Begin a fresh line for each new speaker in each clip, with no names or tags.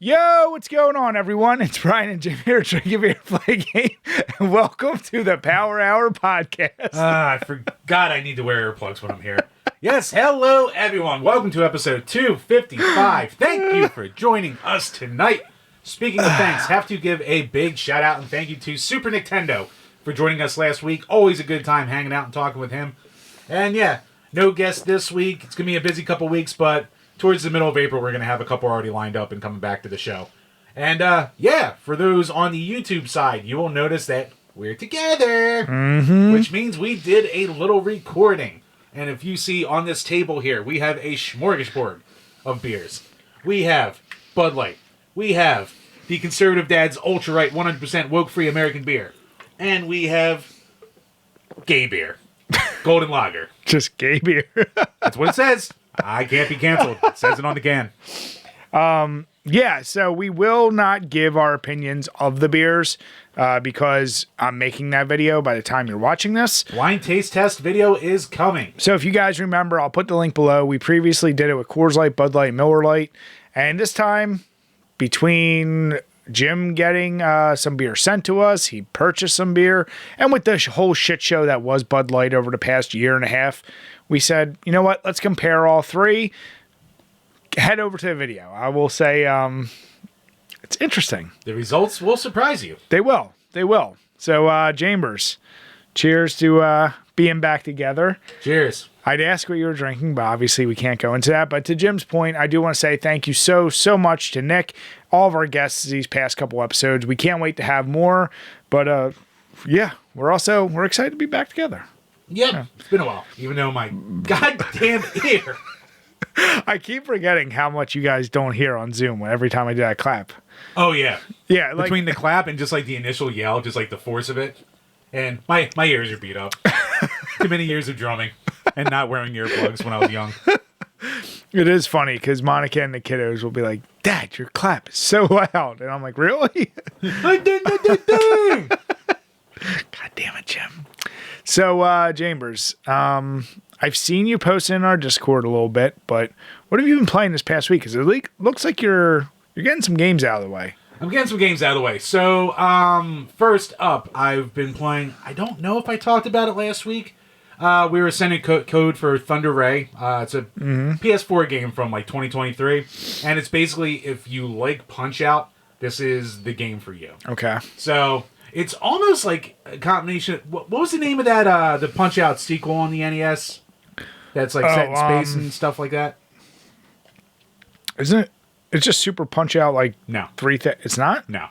Yo, what's going on, everyone? It's Brian and Jim here, DrinkABeerandPlayAGame, and welcome to the Power Hour Podcast.
I forgot I need to wear earplugs when I'm here. Yes, hello, everyone. Welcome to episode 255. Thank you for joining us tonight. Speaking of thanks, have to give a big shout out and thank you to Super Nintendo for joining us last week. Always a good time hanging out and talking with him. And yeah, no guest this week. It's going to be a busy couple weeks, but towards the middle of April, we're going to have a couple already lined up and coming back to the show. And yeah, for those on the YouTube side, you will notice that we're together, which means we did a little recording. And if you see on this table here, we have a smorgasbord of beers. We have Bud Light. We have the Conservative Dad's Ultra Right 100% woke-free American beer. And we have gay beer. Golden Lager.
Just gay beer.
That's what it says. I can't be canceled. It says it on the can.
Yeah, so we will not give our opinions of the beers because I'm making that video by the time you're watching this.
Wine taste test video is coming.
So if you guys remember, I'll put the link below. We previously did it with Coors Light, Bud Light, Miller Lite. And this time, between Jim getting some beer sent to us, he purchased some beer, and with the whole shit show that was Bud Light over the past year and a half, we said, you know what, let's compare all three. Head over to the video. I will say it's interesting.
The results will surprise you.
They will. They will. So, Chambers, cheers to being back together.
Cheers.
I'd ask what you were drinking, but obviously we can't go into that. But to Jim's point, I do want to say thank you so much to Nick, all of our guests these past couple episodes. We can't wait to have more. But yeah, we're excited to be back together.
Yep. Yeah. It's been a while, even though my goddamn ear.
I keep forgetting how much you guys don't hear on Zoom every time I do that clap.
Oh, yeah.
Yeah. Like,
between the clap and just like the initial yell, just like the force of it. And my ears are beat up. Too many years of drumming and not wearing earplugs when I was young.
It is funny because Monica and the kiddos will be like, Dad, your clap is so loud. And I'm like, really? God damn it, Jim. So, Chambers, I've seen you posting in our Discord a little bit, but what have you been playing this past week? Because it looks like you're getting some games out of the way.
I'm getting some games out of the way. So, first up, I've been playing, I don't know if I talked about it last week. We were sending code for Thunder Ray. It's a PS4 game from like 2023. And it's basically, if you like Punch-Out, this is the game for you.
Okay.
So, it's almost like a combination. What was the name of that, the Punch-Out sequel on the NES? That's like set in space and stuff like that?
Isn't it? It's just Super Punch-Out like
no.
It's not?
No.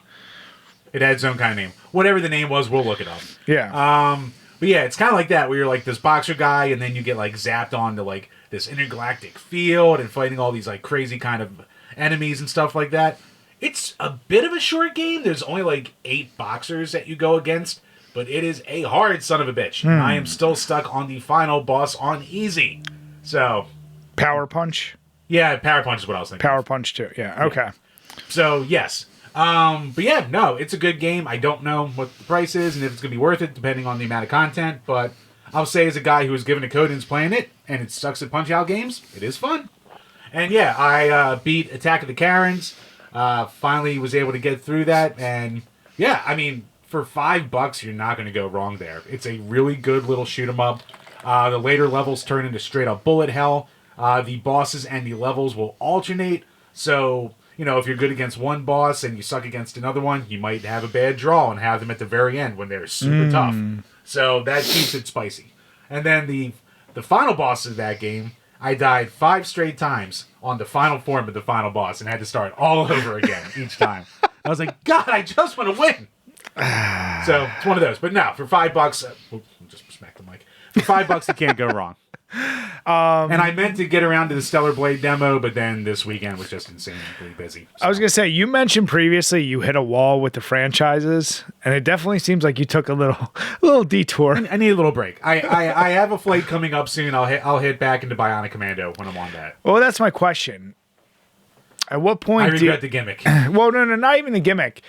It had its own kind of name. Whatever the name was, we'll look it up.
Yeah.
But yeah, it's kind of like that, where you're like this boxer guy, and then you get like zapped onto like this intergalactic field and fighting all these like crazy kind of enemies and stuff like that. It's a bit of a short game. There's only like 8 boxers that you go against, but it is a hard son of a bitch. And I am still stuck on the final boss on easy. So,
Power Punch?
Yeah, Power Punch is what I was thinking.
Power Punch 2, yeah, okay.
Yeah. So, yes. But yeah, no, it's a good game. I don't know what the price is and if it's going to be worth it, depending on the amount of content. But I'll say as a guy who was given a code and is playing it, and it sucks at Punch-Out games, it is fun. And yeah, I beat Attack of the Karens. Finally was able to get through that. And yeah, I mean, for $5, you're not going to go wrong there. It's a really good little shoot 'em up. The later levels turn into straight up bullet hell. The bosses and the levels will alternate. So, you know, if you're good against one boss and you suck against another one, you might have a bad draw and have them at the very end when they're super tough. So that keeps it spicy. And then the final boss of that game, I died 5 straight times on the final form of the final boss and had to start all over again each time. I was like, God, I just want to win. So it's one of those. But no, for $5, just smack the mic. For $5, you can't go wrong. And I meant to get around to the Stellar Blade demo, but then this weekend was just insanely busy. So.
I was going to say, you mentioned previously you hit a wall with the franchises, and it definitely seems like you took a little detour.
I need a little break. I have a flight coming up soon. I'll hit back into Bionic Commando when I'm on that.
Well, that's my question. At what point
I regret the gimmick.
Well, no, not even the gimmick.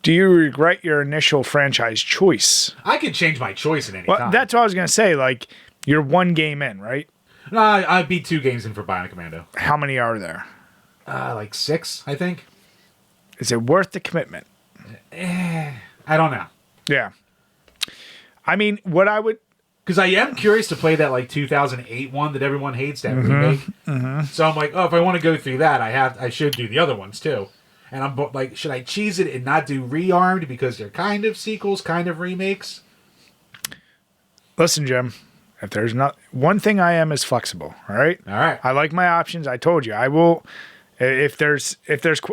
Do you regret your initial franchise choice?
I could change my choice at any time.
That's what I was going to say. Like, you're 1 game in, right?
No, I'd be 2 games in for Bionic Commando.
How many are there?
Like 6, I think.
Is it worth the commitment?
I don't know.
Yeah. I mean, what I would...
Because I am curious to play that like 2008 one that everyone hates, that remake. So I'm like, oh, if I want to go through that, I should do the other ones too. And I'm like, should I cheese it and not do Rearmed because they're kind of sequels, kind of remakes?
Listen, Jim, if there's not one thing I am is flexible. All right.
All right.
I like my options. I told you I will. If there's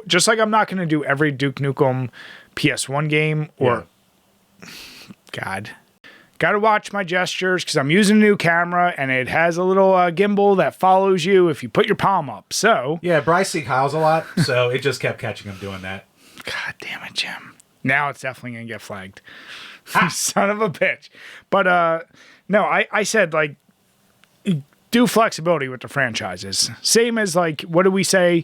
just like I'm not going to do every Duke Nukem PS1 game or God. Got to watch my gestures because I'm using a new camera and it has a little gimbal that follows you if you put your palm up. So
yeah, Bryce sees Kyle's a lot, so it just kept catching him doing that.
God damn it, Jim! Now it's definitely gonna get flagged. Son of a bitch! But no, I said like do flexibility with the franchises. Same as like what do we say?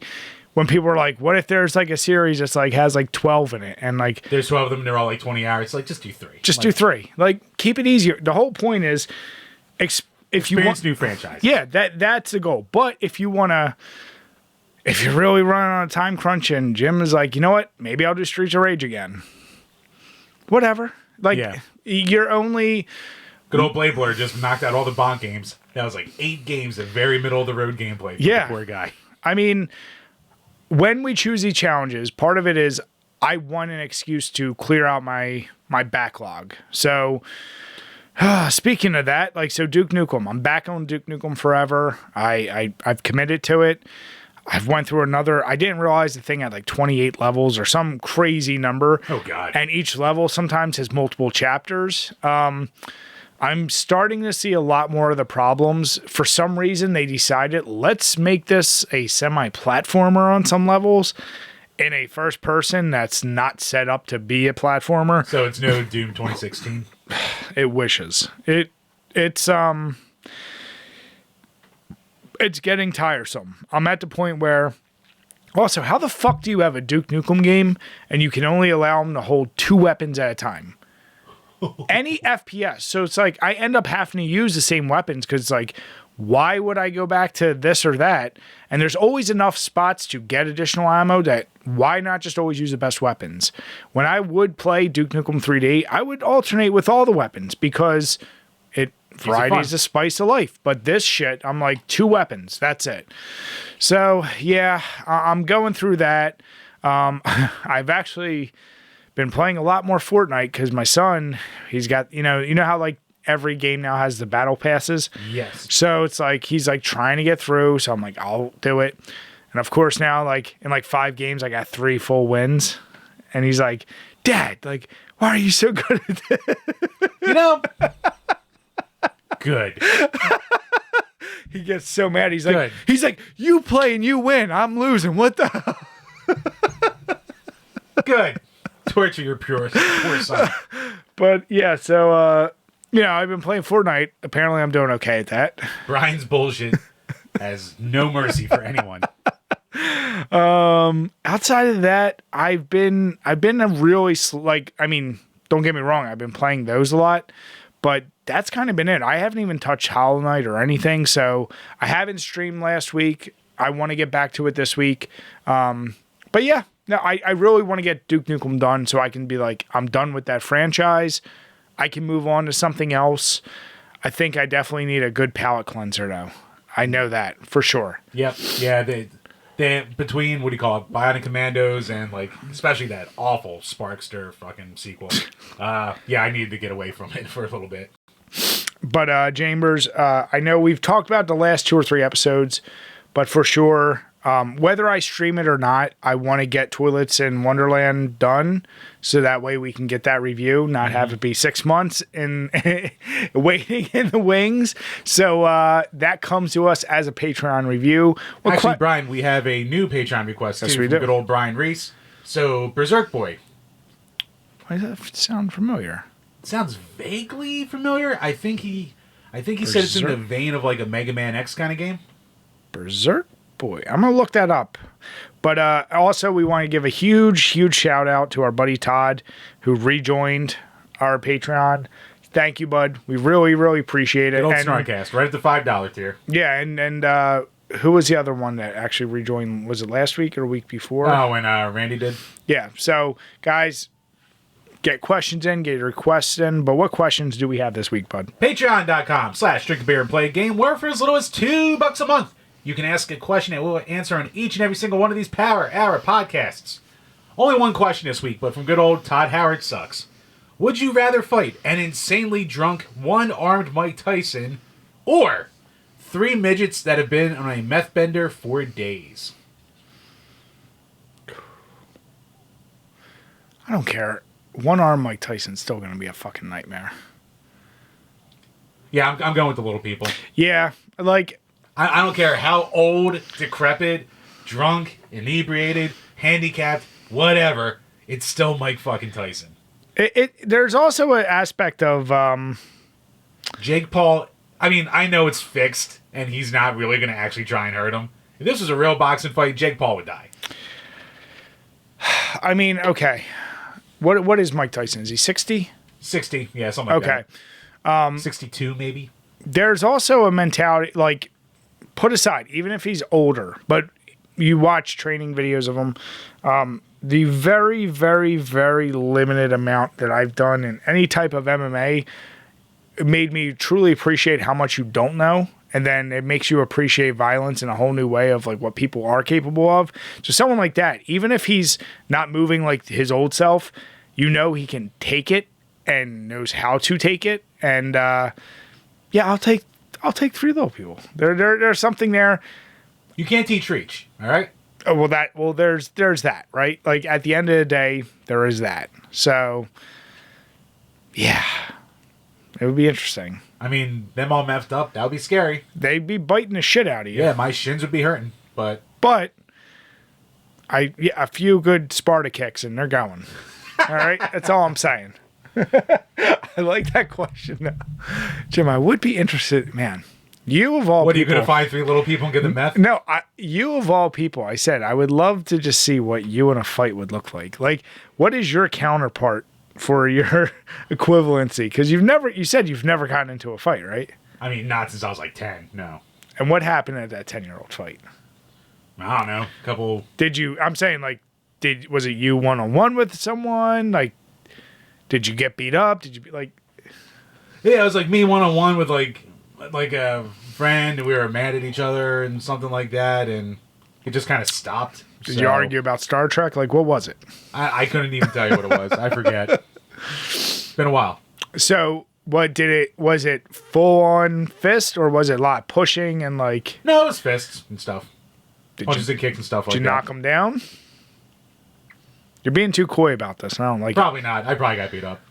When people are like, what if there's like a series that's like has like 12 in it and like
there's 12 of them and they're all like 20 hours. It's like just do 3.
Just do 3. Like keep it easier. The whole point is if you want
new franchise.
Yeah, that's the goal. But if you're really running on a time crunch and Jim is like, you know what? Maybe I'll do Streets of Rage again. Whatever. Like you're only
good old Blade Blur just knocked out all the Bonk games. That was like 8 games of very middle of the road gameplay for the poor guy.
I mean, when we choose these challenges, part of it is I want an excuse to clear out my backlog. So, speaking of that, like, so Duke Nukem, I'm back on Duke Nukem Forever. I've committed to it. I've went through another, I didn't realize the thing had like 28 levels or some crazy number.
Oh, God.
And each level sometimes has multiple chapters. I'm starting to see a lot more of the problems. For some reason, they decided, let's make this a semi-platformer on some levels in a first person that's not set up to be a platformer.
So it's no Doom 2016?
It wishes. It's getting tiresome. I'm at the point where... Also, how the fuck do you have a Duke Nukem game and you can only allow them to hold 2 weapons at a time? Any FPS. So it's like I end up having to use the same weapons because it's like, why would I go back to this or that? And there's always enough spots to get additional ammo that why not just always use the best weapons? When I would play Duke Nukem 3D, I would alternate with all the weapons because variety is the spice of life. But this shit, I'm like 2 weapons. That's it. So yeah, I'm going through that. I've actually been playing a lot more Fortnite because my son, he's got, you know how like every game now has the battle passes?
Yes.
So it's like, he's like trying to get through. So I'm like, I'll do it. And of course now, like in like 5 games, I got 3 full wins. And he's like, Dad, like, why are you so good at this?
You know, good.
He gets so mad. He's like, you play and you win. I'm losing. What the hell?
Good. Torture your poor son.
But yeah, so I've been playing Fortnite. Apparently I'm doing okay at that.
Brian's bullshit has no mercy for anyone.
Outside of that, I've been a really don't get me wrong, I've been playing those a lot, but that's kind of been it. I haven't even touched Hollow Knight or anything, so I haven't streamed last week. I want to get back to it this week. But yeah, no, I really want to get Duke Nukem done so I can be like, I'm done with that franchise. I can move on to something else. I think I definitely need a good palate cleanser, though. I know that for sure.
Yep. Yeah, they between, what do you call it, Bionic Commandos and, like, especially that awful Sparkster fucking sequel. Yeah, I needed to get away from it for a little bit.
But, Chambers, I know we've talked about the last 2 or 3 episodes, but for sure... whether I stream it or not, I want to get Toilets in Wonderland done so that way we can get that review, not have it be 6 months and waiting in the wings. So that comes to us as a Patreon review. Well,
actually, Brian, we have a new Patreon request too, from good old Brian Reese. So, Berserk Boy.
Why does that sound familiar?
It sounds vaguely familiar. I think he said it's in the vein of like a Mega Man X kind of game.
Berserk Boy. I'm going to look that up. But also, we want to give a huge, huge shout out to our buddy Todd, who rejoined our Patreon. Thank you, bud. We really, really appreciate it.
Good old Snarkcast, right at the $5 tier.
Yeah, and who was the other one that actually rejoined? Was it last week or a week before?
Oh, when Randy did.
Yeah. So, guys, get questions in, get your requests in. But what questions do we have this week, bud?
Patreon.com/DrinkABeerandPlayAGame, where for as little as $2 a month, you can ask a question and we'll answer on each and every single one of these Power Hour podcasts. Only one question this week, but from good old Todd Howard Sucks. Would you rather fight an insanely drunk, one-armed Mike Tyson or 3 midgets that have been on a meth bender for days?
I don't care. One-armed Mike Tyson's still going to be a fucking nightmare.
Yeah, I'm going with the little people.
Yeah, like...
I don't care how old, decrepit, drunk, inebriated, handicapped, whatever, it's still Mike fucking Tyson.
There's also an aspect of...
Jake Paul, I mean, I know it's fixed, and he's not really going to actually try and hurt him. If this was a real boxing fight, Jake Paul would die.
I mean, okay. What is Mike Tyson? Is he 60?
60, yeah, something like that. Okay. 62, maybe?
There's also a mentality, like, put aside, even if he's older, but you watch training videos of him, the very, very, very limited amount that I've done in any type of MMA made me truly appreciate how much you don't know. And then it makes you appreciate violence in a whole new way of like what people are capable of. So someone like that, even if he's not moving like his old self, you know he can take it and knows how to take it. And yeah, I'll take 3 little people. There's something there.
You can't teach reach, all right?
Oh, there's that, right? Like at the end of the day, there is that. So yeah, it would be interesting.
I mean, them all messed up, that would be scary.
They'd be biting the shit out of you.
Yeah, my shins would be hurting, but
a few good Sparta kicks and they're going. All right, that's all I'm saying. I like that question though. Jim, I would be interested, man. You of all
what,
people,
are you going to find 3 little people and get the meth?
No, you of all people, I said, I would love to just see what you in a fight would look like. Like, what is your counterpart for your equivalency? Because you said you've never gotten into a fight, right?
I mean, not since I was like 10, no.
And what happened at that 10-year-old fight?
I don't know.
I'm saying, like, was it you one-on-one with someone? Like, did you get beat up? Did you be like...
Yeah, it was like me one-on-one with like a friend, and we were mad at each other and something like that, and it just kind of stopped.
Did you argue about Star Trek? Like, what was it?
I couldn't even tell you what it was. I forget. It's been a while.
So, was it full-on fist, or was it a lot of pushing and like...
No, it was fists and stuff. Punches and kicks and stuff like that.
Did you knock him down? You're being too coy about this, and I don't like
Probably not. I probably got beat up.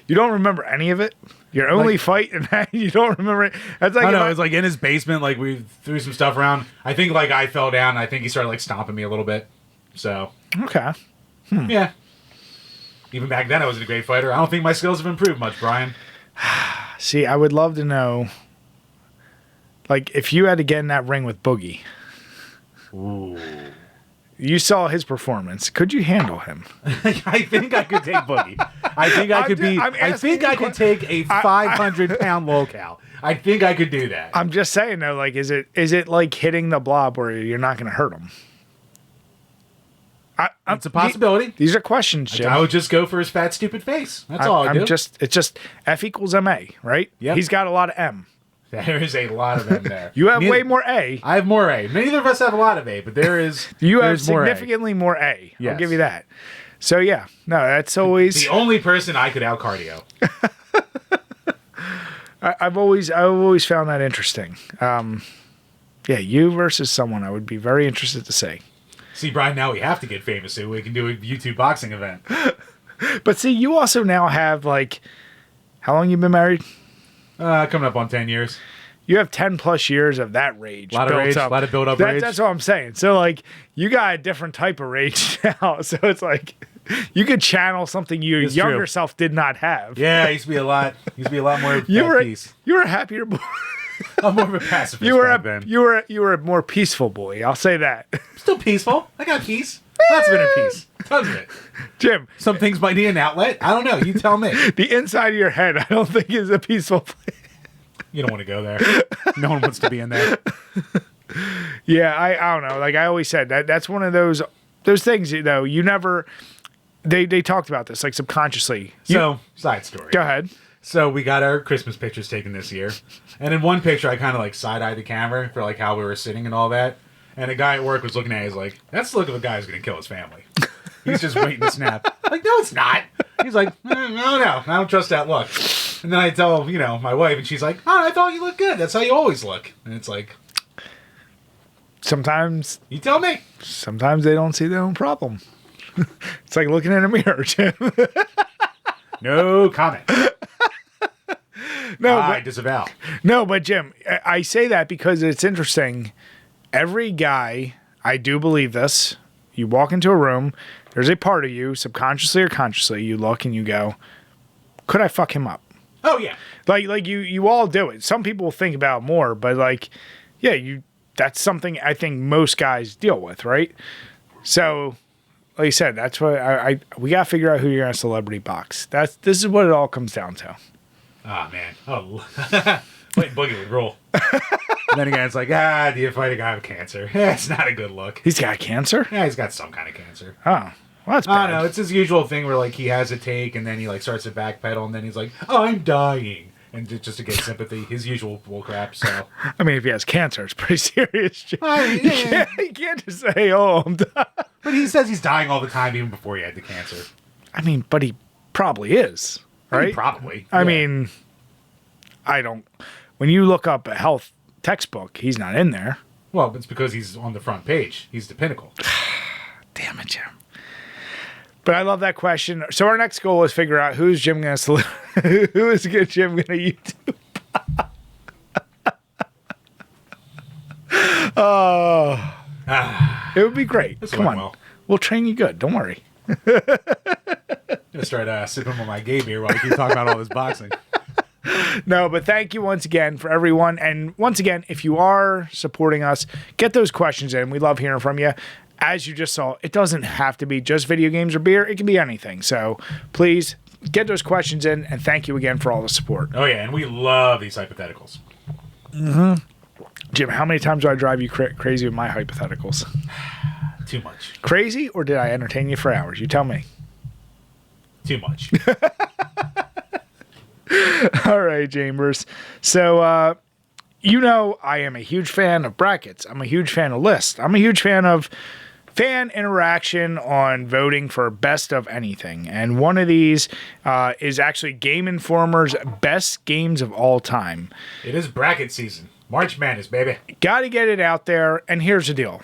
You don't remember any of it? Your only fight, and you don't remember it? That's like...
I know, it was like in his basement, like we threw some stuff around. I think like I fell down, and I think he started like stomping me a little bit. So...
Okay.
Yeah. Even back then, I wasn't a great fighter. I don't think my skills have improved much, Brian.
See, I would love to know, like, if you had to get in that ring with Boogie.
Ooh.
You saw his performance. Could you handle him?
I think I could take Boogie. I think I could be... I think I could take a 500-pound local. I think I could do that.
I'm just saying, though, like, is it like hitting the blob where you're not going to hurt him?
It's a possibility.
These are questions, Jim.
I would just go for his fat, stupid face. That's all I do.
It's just F equals MA, right?
Yeah.
He's got a lot of M.
There is a lot of them there.
You have way more A.
I have more A. Neither of us have a lot of A, but there is.
You have significantly more A.
Yes.
I'll give you that. So yeah, no, that's always
the only person I could out cardio.
I've always found that interesting. Yeah, you versus someone I would be very interested to see.
See, Brian, now we have to get famous so we can do a YouTube boxing event.
But see, you also now have like, how long you been married?
Coming up on 10 years.
You have 10 plus years of that rage.
A lot of rage, a lot of build up rage.
That's what I'm saying. So like, you got a different type of rage now. So it's like, you could channel something your younger self did not have.
Yeah, I used to be a lot more at peace.
You were a happier boy.
I'm more of a pacifist back then.
You were a more peaceful boy. I'll say that.
Still peaceful. I got peace. Lots of inner peace. Tons of it.
Jim.
Some things might need an outlet. I don't know. You tell me.
The inside of your head, I don't think is a peaceful place.
You don't want to go there. No one wants to be in there.
Yeah, I don't know. Like I always said, that's one of those things, you know, you never they talked about this like subconsciously.
So, side story.
Go ahead.
So we got our Christmas pictures taken this year. And in one picture I kind of like side-eyed the camera for like how we were sitting and all that. And a guy at work was looking at it, he's like, that's the look of a guy who's gonna kill his family. He's just waiting to snap. Like, no, it's not. He's like, no, I don't trust that look. And then I tell, you know, my wife, and she's like, oh, I thought you looked good. That's how you always look. And it's like,
sometimes
you tell me.
Sometimes they don't see their own problem. It's like looking in a mirror, Jim.
No comment.
No,
I disavow.
No, but Jim, I say that because it's interesting. Every guy, I do believe this. You walk into a room, there's a part of you, subconsciously or consciously, you look and you go, could I fuck him up?
Oh, yeah.
Like you all do it. Some people think about it more, but like, yeah, that's something I think most guys deal with, right? So, like I said, that's what we got to figure out who you're going to celebrity box. This is what it all comes down to.
Oh, man. Oh, wait, Boogie would roll. And then again, it's like, do you fight a guy with cancer? It's not a good look.
He's got cancer?
Yeah, he's got some kind of cancer.
Oh, well, that's bad.
I don't know. It's his usual thing where, like, he has a take, and then he, like, starts to backpedal, and then he's like, oh, I'm dying. And just to get sympathy. His usual bullcrap, so.
I mean, if he has cancer, it's pretty serious.
Yeah.
You can't just say, oh, I'm dying.
But he says he's dying all the time, even before he had the cancer.
I mean, but he probably is, right?
I mean, probably.
I mean, I don't. When you look up a health textbook, he's not in there.
Well, it's because he's on the front page. He's the pinnacle.
Damn it, Jim. But I love that question. So our next goal is figure out who's Jim going to who is Jim going to YouTube. Oh, it would be great. Come on, we'll train you good. Don't worry.
Gonna start sipping on my gay beer while we keep talking about all this boxing.
No, but thank you once again for everyone. And once again, if you are supporting us, get those questions in. We love hearing from you. As you just saw, it doesn't have to be just video games or beer. It can be anything. So please get those questions in. And thank you again for all the support.
Oh, yeah. And we love these hypotheticals.
Mm-hmm. Jim, how many times do I drive you crazy with my hypotheticals?
Too much.
Crazy, or did I entertain you for hours? You tell me.
Too much.
All right, Chambers. So, you know, I am a huge fan of brackets. I'm a huge fan of lists. I'm a huge fan of fan interaction on voting for best of anything. And one of these is actually Game Informer's best games of all time.
It is bracket season. March Madness, baby. Got
to get it out there. And here's the deal.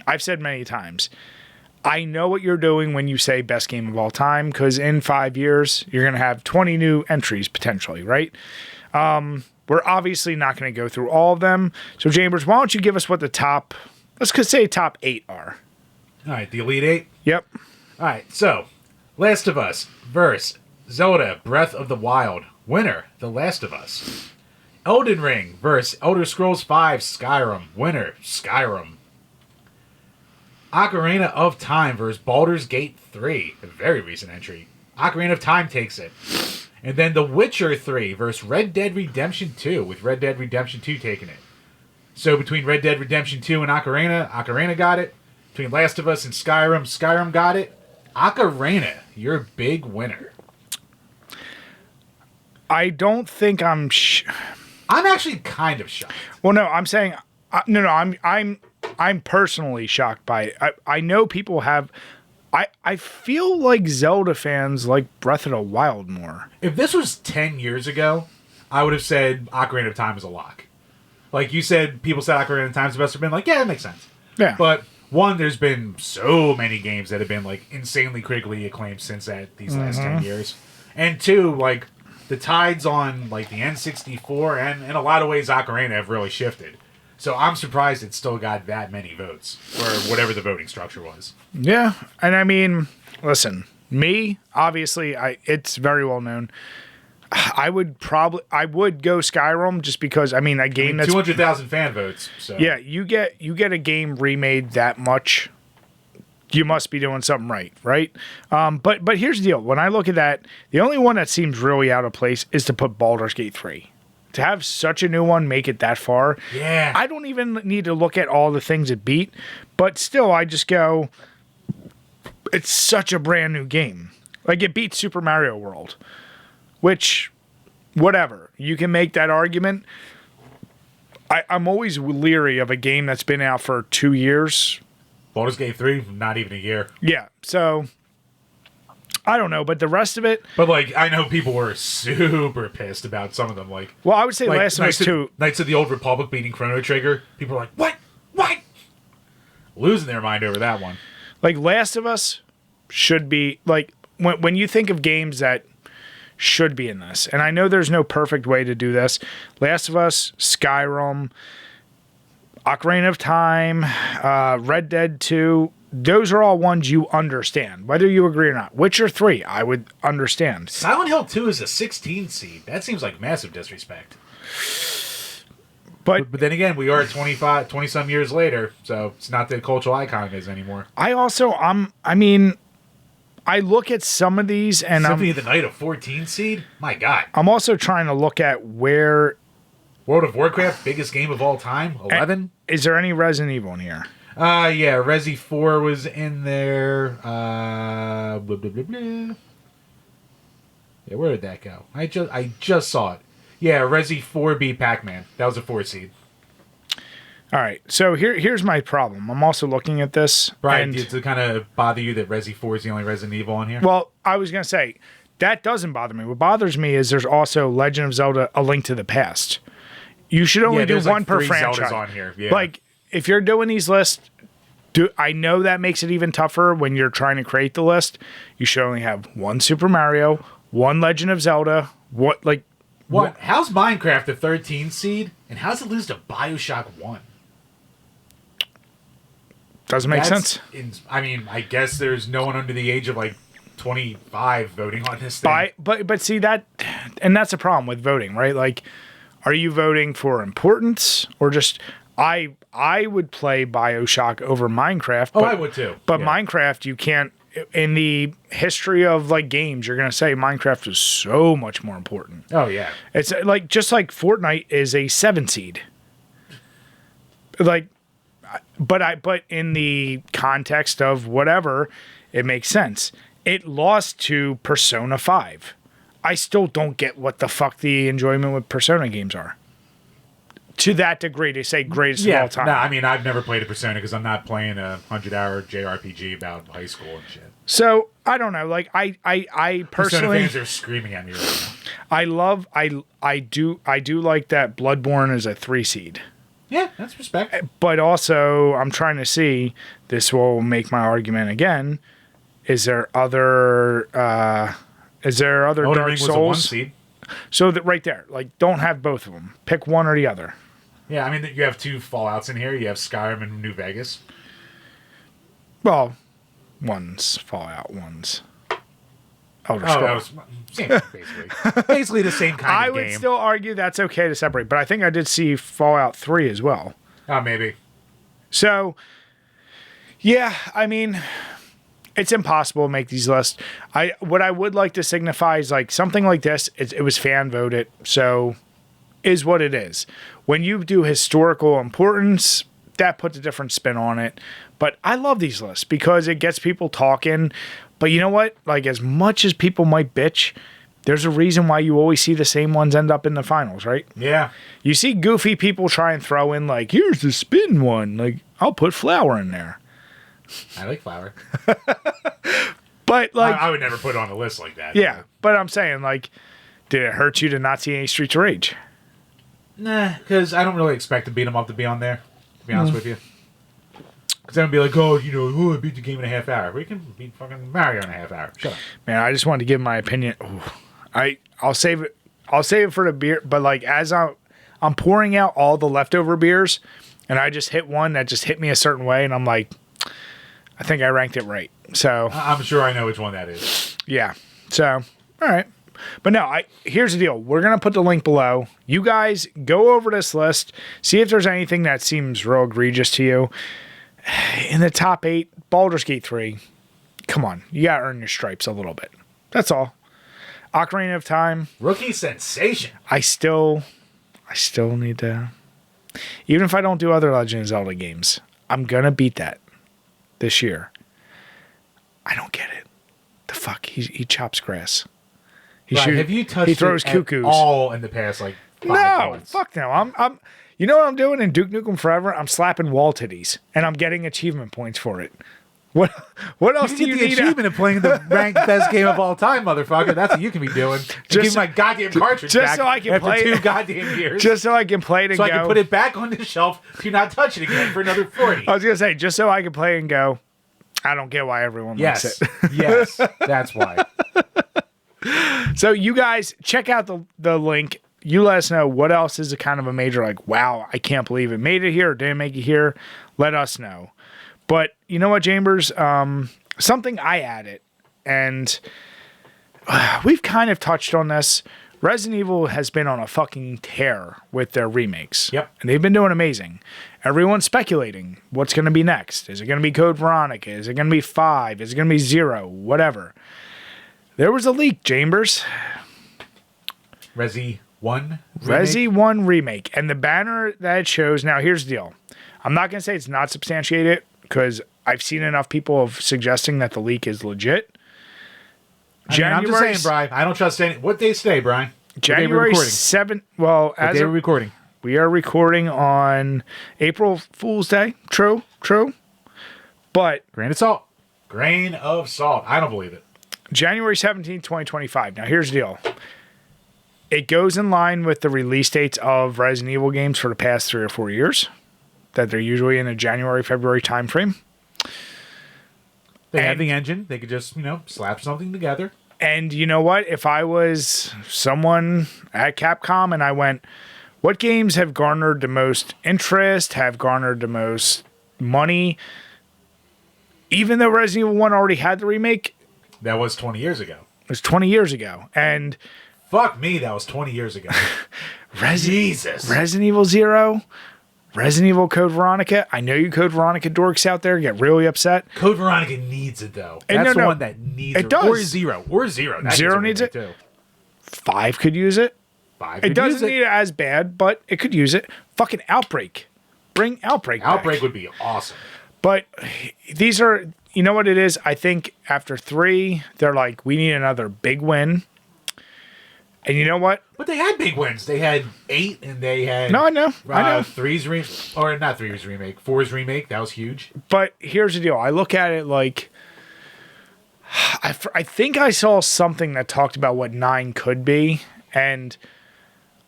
I've said many times, I know what you're doing when you say best game of all time, because in 5 years, you're going to have 20 new entries potentially, right? We're obviously not going to go through all of them. So, Chambers, why don't you give us what the top, let's say top 8 are.
All right, the Elite 8?
Yep.
All right, so Last of Us versus Zelda Breath of the Wild. Winner, The Last of Us. Elden Ring versus Elder Scrolls V Skyrim. Winner, Skyrim. Ocarina of Time versus Baldur's Gate 3. A very recent entry. Ocarina of Time takes it. And then The Witcher 3 versus Red Dead Redemption 2, with Red Dead Redemption 2 taking it. So between Red Dead Redemption 2 and Ocarina, Ocarina got it. Between Last of Us and Skyrim, Skyrim got it. Ocarina, your big winner.
I don't think I'm
actually kind of shocked.
Well, no, I'm saying I'm personally shocked by it. I know people have. I feel like Zelda fans like Breath of the Wild more.
If this was 10 years ago, I would have said Ocarina of Time is a lock. Like you said, people said Ocarina of Time is the best. I've been like, yeah, that makes sense.
Yeah.
But one, there's been so many games that have been like insanely critically acclaimed since these last 10 years. And two, like the tides on like the N64 and in a lot of ways Ocarina have really shifted. So I'm surprised it still got that many votes, or whatever the voting structure was.
Yeah, and I mean, listen, me, obviously, it's very well known. I would go Skyrim just because, I mean, that game that's
200,000 fan votes. So.
Yeah, you get a game remade that much, you must be doing something right? But here's the deal. When I look at that, the only one that seems really out of place is to put Baldur's Gate 3 to have such a new one make it that far.
Yeah.
I don't even need to look at all the things it beat, but still, I just go, it's such a brand new game. Like, it beats Super Mario World, which, whatever. You can make that argument. I'm always leery of a game that's been out for 2 years.
Baldur's Gate 3, not even a year.
Yeah, so I don't know, but the rest of it.
But like, I know people were super pissed about some of them. Like,
well, I would say
like,
Last of Us 2.
Knights of the Old Republic beating Chrono Trigger. People are like, what? What? Losing their mind over that one.
Like, Last of Us should be like when you think of games that should be in this, and I know there's no perfect way to do this. Last of Us, Skyrim, Ocarina of Time, Red Dead 2. Those are all ones you understand, whether you agree or not. Witcher 3, I would understand.
Silent Hill 2 is a 16 seed. That seems like massive disrespect.
But
then again, we are 20 some years later, so it's not the cultural icon it is anymore.
I also, I look at some of these and
Symphony of the Night, a 14 seed? My God.
I'm also trying to look at where...
World of Warcraft, biggest game of all time, 11?
Is there any Resident Evil in here?
Yeah, Resi 4 was in there. Blah, blah, blah, blah. Yeah, where did that go? I just saw it. Yeah, Resi 4 beat Pac-Man. That was a 4 seed.
All right, so here's my problem. I'm also looking at this.
Brian, did it kind of bother you that Resi 4 is the only Resident Evil on here?
Well, I was going to say, that doesn't bother me. What bothers me is there's also Legend of Zelda: A Link to the Past. You should only do one per franchise.
Zeldas on here. Yeah.
Like, if you're doing these lists, I know that makes it even tougher when you're trying to create the list. You should only have one Super Mario, one Legend of Zelda. What?
How's Minecraft a 13 seed, and how's it lose to BioShock 1?
Doesn't make sense.
I mean, I guess there's no one under the age of like 25 voting on this thing.
But see that, and that's a problem with voting, right? Like, are you voting for importance or just? I would play BioShock over Minecraft.
I would too.
But yeah. Minecraft, you can't. In the history of like games, you're gonna say Minecraft is so much more important.
Oh yeah,
it's like just like Fortnite is a 7 seed. Like, but in the context of whatever, it makes sense. It lost to Persona 5. I still don't get what the fuck the enjoyment with Persona games are. To that degree, to say greatest of all time.
No, I mean, I've never played a Persona because I'm not playing a 100-hour JRPG about high school and shit.
So, I don't know. Like, I personally...
Persona fans are screaming at me right now.
I do like that Bloodborne is a 3 seed.
Yeah, that's respect.
But also, I'm trying to see, this will make my argument again, is there other Dark Souls? Was a 1 seed. So that right there, like, don't have both of them. Pick one or the other.
Yeah, I mean, you have 2 Fallouts in here. You have Skyrim and New Vegas.
Well, one's Fallout, one's Elder Scrolls.
Same, basically. Basically the same kind of game.
I would still argue that's okay to separate, but I think I did see Fallout 3 as well.
Oh, maybe.
So, yeah, I mean, it's impossible to make these lists. What I would like to signify is like something like this, it was fan voted, so is what it is. When you do historical importance, that puts a different spin on it. But I love these lists because it gets people talking. But you know what? Like, as much as people might bitch, there's a reason why you always see the same ones end up in the finals, right?
Yeah.
You see goofy people try and throw in, like, here's the spin one. Like, I'll put flour in there.
I like flour.
But, like...
I would never put it on a list like that.
Yeah, but I'm saying, like, did it hurt you to not see any Streets of Rage?
Nah, because I don't really expect to beat them up to be on there, to be honest with you. Because then I'd be like, I beat the game in a half hour. We can beat fucking Mario in a half hour. Shut up.
Man, I just wanted to give my opinion. Ooh, I'll save it. I'll save it for the beer. But like, as I'm pouring out all the leftover beers, and I just hit one that just hit me a certain way, and I'm like, I think I ranked it right. So
I'm sure I know which one that is.
Yeah. So all right. But no, here's the deal. We're going to put the link below. You guys go over this list, see if there's anything that seems real egregious to you. In the top 8, Baldur's Gate 3. Come on. You got to earn your stripes a little bit. That's all. Ocarina of Time.
Rookie sensation.
I still I still need to. Even if I don't do other Legend of Zelda games, I'm gonna beat that this year. I don't get it. The fuck? He chops grass.
Have you touched
he throws
it
cuckoos.
at all in the past like 5
No,
months?
fuck no. I'm. You know what I'm doing in Duke Nukem Forever? I'm slapping wall titties, and I'm getting achievement points for it. What else do you
get the
need?
achievement of playing the ranked best game of all time, motherfucker. That's what you can be doing. Give my goddamn cartridge
just
back
so I can
after
play
2 goddamn years.
Just so I can play it and
so
go.
I can put it back on the shelf to not touch it again for another 40.
I was gonna say just so I can play and go. I don't get why everyone likes it.
Yes, that's why.
So you guys check out the link. You let us know what else is a kind of a major like, wow, I can't believe it made it here or didn't make it here. Let us know. But you know what, Chambers? Something I added, and we've kind of touched on this. Resident Evil has been on a fucking tear with their remakes.
Yep.
And they've been doing amazing. Everyone's speculating what's going to be next. Is it going to be Code Veronica? Is it going to be 5? Is it going to be 0? Whatever. There was a leak, Chambers.
Resi 1 remake?
Resi 1 remake. And the banner that it shows, now here's the deal. I'm not going to say it's not substantiated because I've seen enough people of suggesting that the leak is legit.
I'm just saying, Brian. I don't trust any. What day is today, Brian?
January 7th. Well,
as they were recording.
We are recording on April Fool's Day. True. But
Grain of salt. Grain of salt. I don't believe it.
January 17th, 2025. Now, here's the deal. It goes in line with the release dates of Resident Evil games for the past 3 or 4 years, that they're usually in a January, February timeframe.
They have the engine. They could just, slap something together.
And you know what? If I was someone at Capcom and I went, what games have garnered the most interest, have garnered the most money, even though Resident Evil 1 already had the remake?
That was 20 years ago.
It was 20 years ago. And
fuck me, that was 20 years ago.
Jesus. Resident Evil 0, Resident Evil Code Veronica. I know you Code Veronica dorks out there get really upset.
Code Veronica needs it, though.
And
that's the one that needs it.
Does.
Or 0. That
0 needs it,
too.
5 could use it.
5
it doesn't need it as bad, but it could use it. Fucking Outbreak. Bring Outbreak back.
Outbreak would be awesome.
But these are, you know what it is? I think after 3, they're like, we need another big win. And you know what?
But they had big wins. They had 8 and they had...
No, I know.
3's remake. Or not 3's remake. 4's remake. That was huge.
But here's the deal. I look at it like... I think I saw something that talked about what 9 could be. And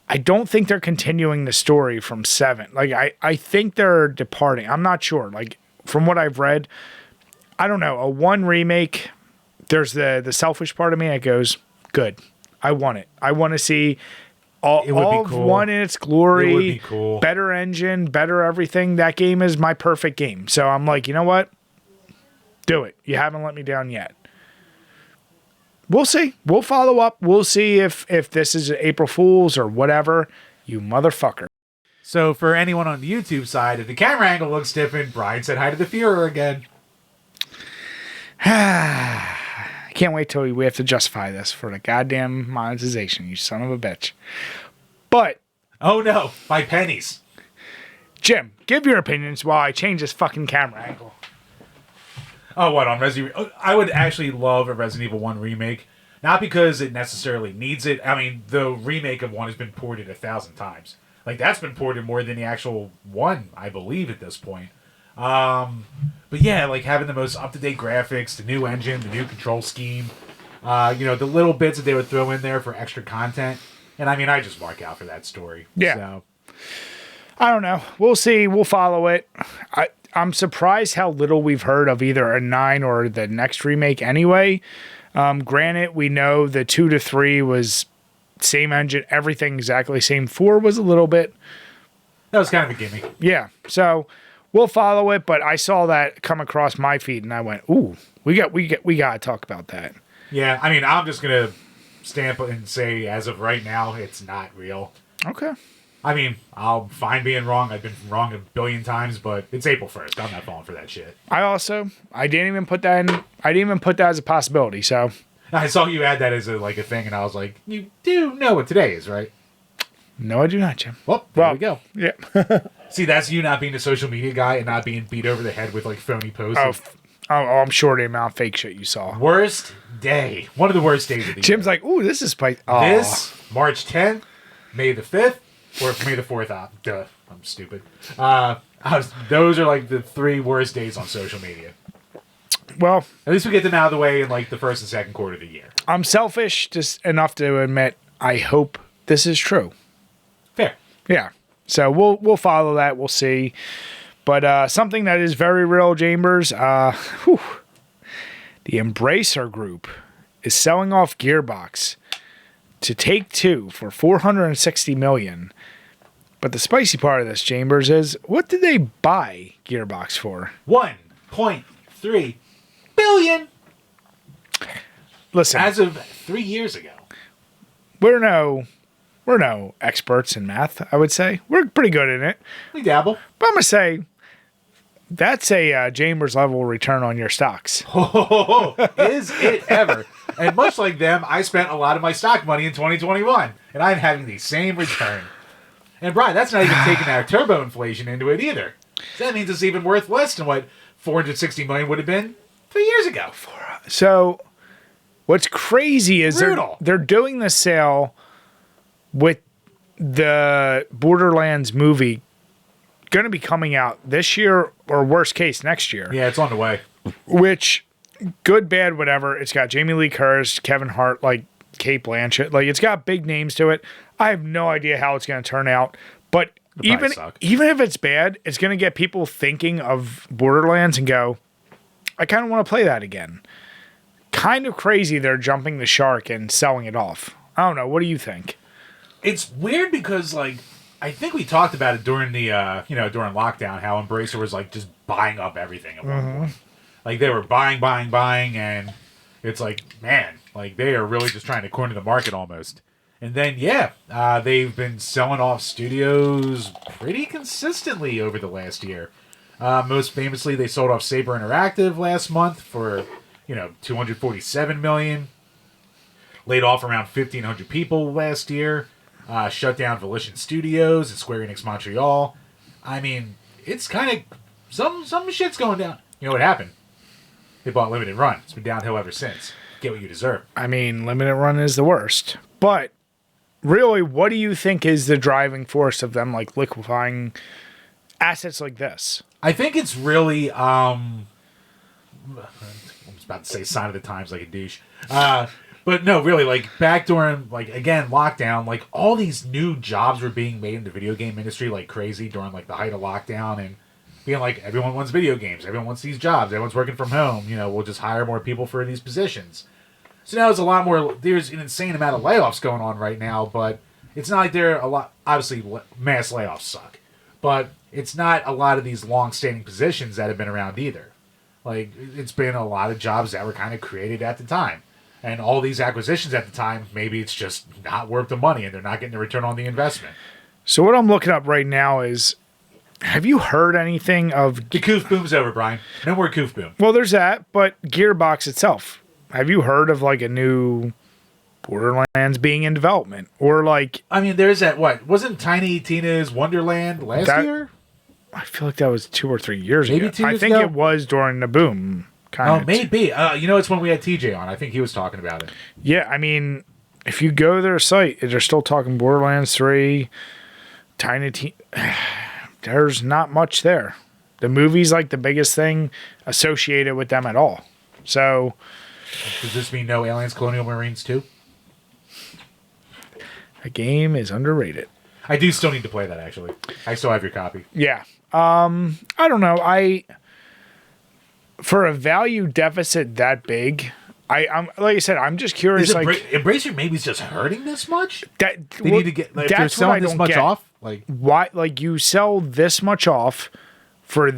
I don't think they're continuing the story from 7. Like, I think they're departing. I'm not sure. Like, from what I've read, I don't know. A 1 remake, there's the selfish part of me that goes, good. I want it. I want to see all of 1 in its glory.
It would be cool.
Better engine, better everything. That game is my perfect game. So I'm like, you know what? Do it. You haven't let me down yet. We'll see. We'll follow up. We'll see if this is April Fool's or whatever. You motherfucker.
So for anyone on the YouTube side, if the camera angle looks different, Brian said hi to the Führer again.
I can't wait till we have to justify this for the goddamn monetization, you son of a bitch. But...
oh no, my pennies.
Jim, give your opinions while I change this fucking camera angle.
Oh, what, on Resident Evil? I would actually love a Resident Evil 1 remake. Not because it necessarily needs it. I mean, the remake of 1 has been ported 1,000 times. Like, that's been ported more than the actual 1, I believe, at this point. But yeah, like having the most up-to-date graphics, the new engine, the new control scheme, the little bits that they would throw in there for extra content. And I mean, I just mark out for that story.
Yeah.
So.
I don't know. We'll see. We'll follow it. I'm surprised how little we've heard of either a 9 or the next remake anyway. Granted, we know the 2 to 3 was same engine, everything exactly same. 4 was a little bit.
That was kind of a gimme.
Yeah. So we'll follow it, but I saw that come across my feed and I went, ooh, we got to talk about that.
Yeah. I mean, I'm just going to stamp and say as of right now, it's not real.
Okay.
I mean, I'll fine being wrong. I've been wrong a billion times, but it's April 1st. I'm not falling for that shit.
I didn't even put that in. I didn't even put that as a possibility. So
I saw you add that as a thing, and I was like, you do know what today is, right?
No, I do not, Jim.
Well, there we go.
Yeah.
See, that's you not being a social media guy and not being beat over the head with like phony posts.
I'm sure the amount of fake shit you saw.
Worst day. One of the worst days of the
Jim's
year.
like, ooh, this is spicy.
This, March 10th, May the 5th, or May the 4th. Duh, I'm stupid. Those are like the 3 worst days on social media.
Well,
at least we get them out of the way in like the first and second quarter of the year.
I'm selfish just enough to admit I hope this is true.
Fair.
Yeah. So we'll follow that. We'll see. But something that is very real, Chambers, the Embracer Group is selling off Gearbox to Take-Two for $460 million. But the spicy part of this, Chambers, is what did they buy Gearbox for?
$1.3 billion.
Listen,
as of 3 years ago,
we're no experts in math. I would say we're pretty good in it.
We dabble,
but I'm gonna say that's a Chambers level return on your stocks.
Is it ever? And much like them, I spent a lot of my stock money in 2021, and I'm having the same return. And Brian, that's not even taking our turbo inflation into it either. So that means it's even worth less than what $460 million would have been 3 years ago.
So, what's crazy is they're doing the sale with the Borderlands movie going to be coming out this year or worst case next year.
Yeah, it's on the way.
Which, good, bad, whatever. It's got Jamie Lee Curtis, Kevin Hart, like Kate Blanchett. Like, it's got big names to it. I have no idea how it's going to turn out. But even if it's bad, it's going to get people thinking of Borderlands and go, I kind of want to play that again. Kind of crazy they're jumping the shark and selling it off. I don't know. What do you think?
It's weird because, like, I think we talked about it during the, during lockdown, how Embracer was, like, just buying up everything at one point. Like, they were buying, and it's like, man, like, they are really just trying to corner the market almost. And then, they've been selling off studios pretty consistently over the last year. Most famously, they sold off Saber Interactive last month for, $247 million. Laid off around 1,500 people last year. Shut down Volition Studios and Square Enix Montreal. I mean, it's kind of some shit's going down. You know what happened? They bought Limited Run. It's been downhill ever since. Get what you deserve.
I mean, Limited Run is the worst. But really, what do you think is the driving force of them like liquefying assets like this?
I think it's really I was about to say sign of the times like a douche. But no, really, like, back during, like, again, lockdown, like, all these new jobs were being made in the video game industry like crazy during, like, the height of lockdown, and being like, everyone wants video games, everyone wants these jobs, everyone's working from home, we'll just hire more people for these positions. So now there's an insane amount of layoffs going on right now, but it's not like there are a lot, obviously, mass layoffs suck, but it's not a lot of these long-standing positions that have been around either. Like, it's been a lot of jobs that were kind of created at the time. And all these acquisitions at the time, maybe it's just not worth the money and they're not getting the return on the investment.
So what I'm looking up right now is, have you heard anything of...
The Coof Boom's over, Brian. No more Coof Boom.
Well, there's that, but Gearbox itself. Have you heard of, like, a new Borderlands being in development? Or, like...
I mean, there's that, Wasn't Tiny Tina's Wonderland last year?
I feel like that was 2 or 3 years
maybe
ago.
2 years
I think
ago?
It was during the boom.
Maybe. It's when we had TJ on. I think he was talking about it.
Yeah, I mean, if you go to their site, they're still talking Borderlands 3, Tiny Tina. There's not much there. The movie's like the biggest thing associated with them at all. So...
Does this mean no Aliens Colonial Marines 2?
The game is underrated.
I do still need to play that, actually. I still have your copy.
Yeah. I don't know. For a value deficit that big, I'm like I said, I'm just curious.
Embracer maybe is just hurting this much.
They
need to get. If they're selling this much off, like
why? Like you sell this much off for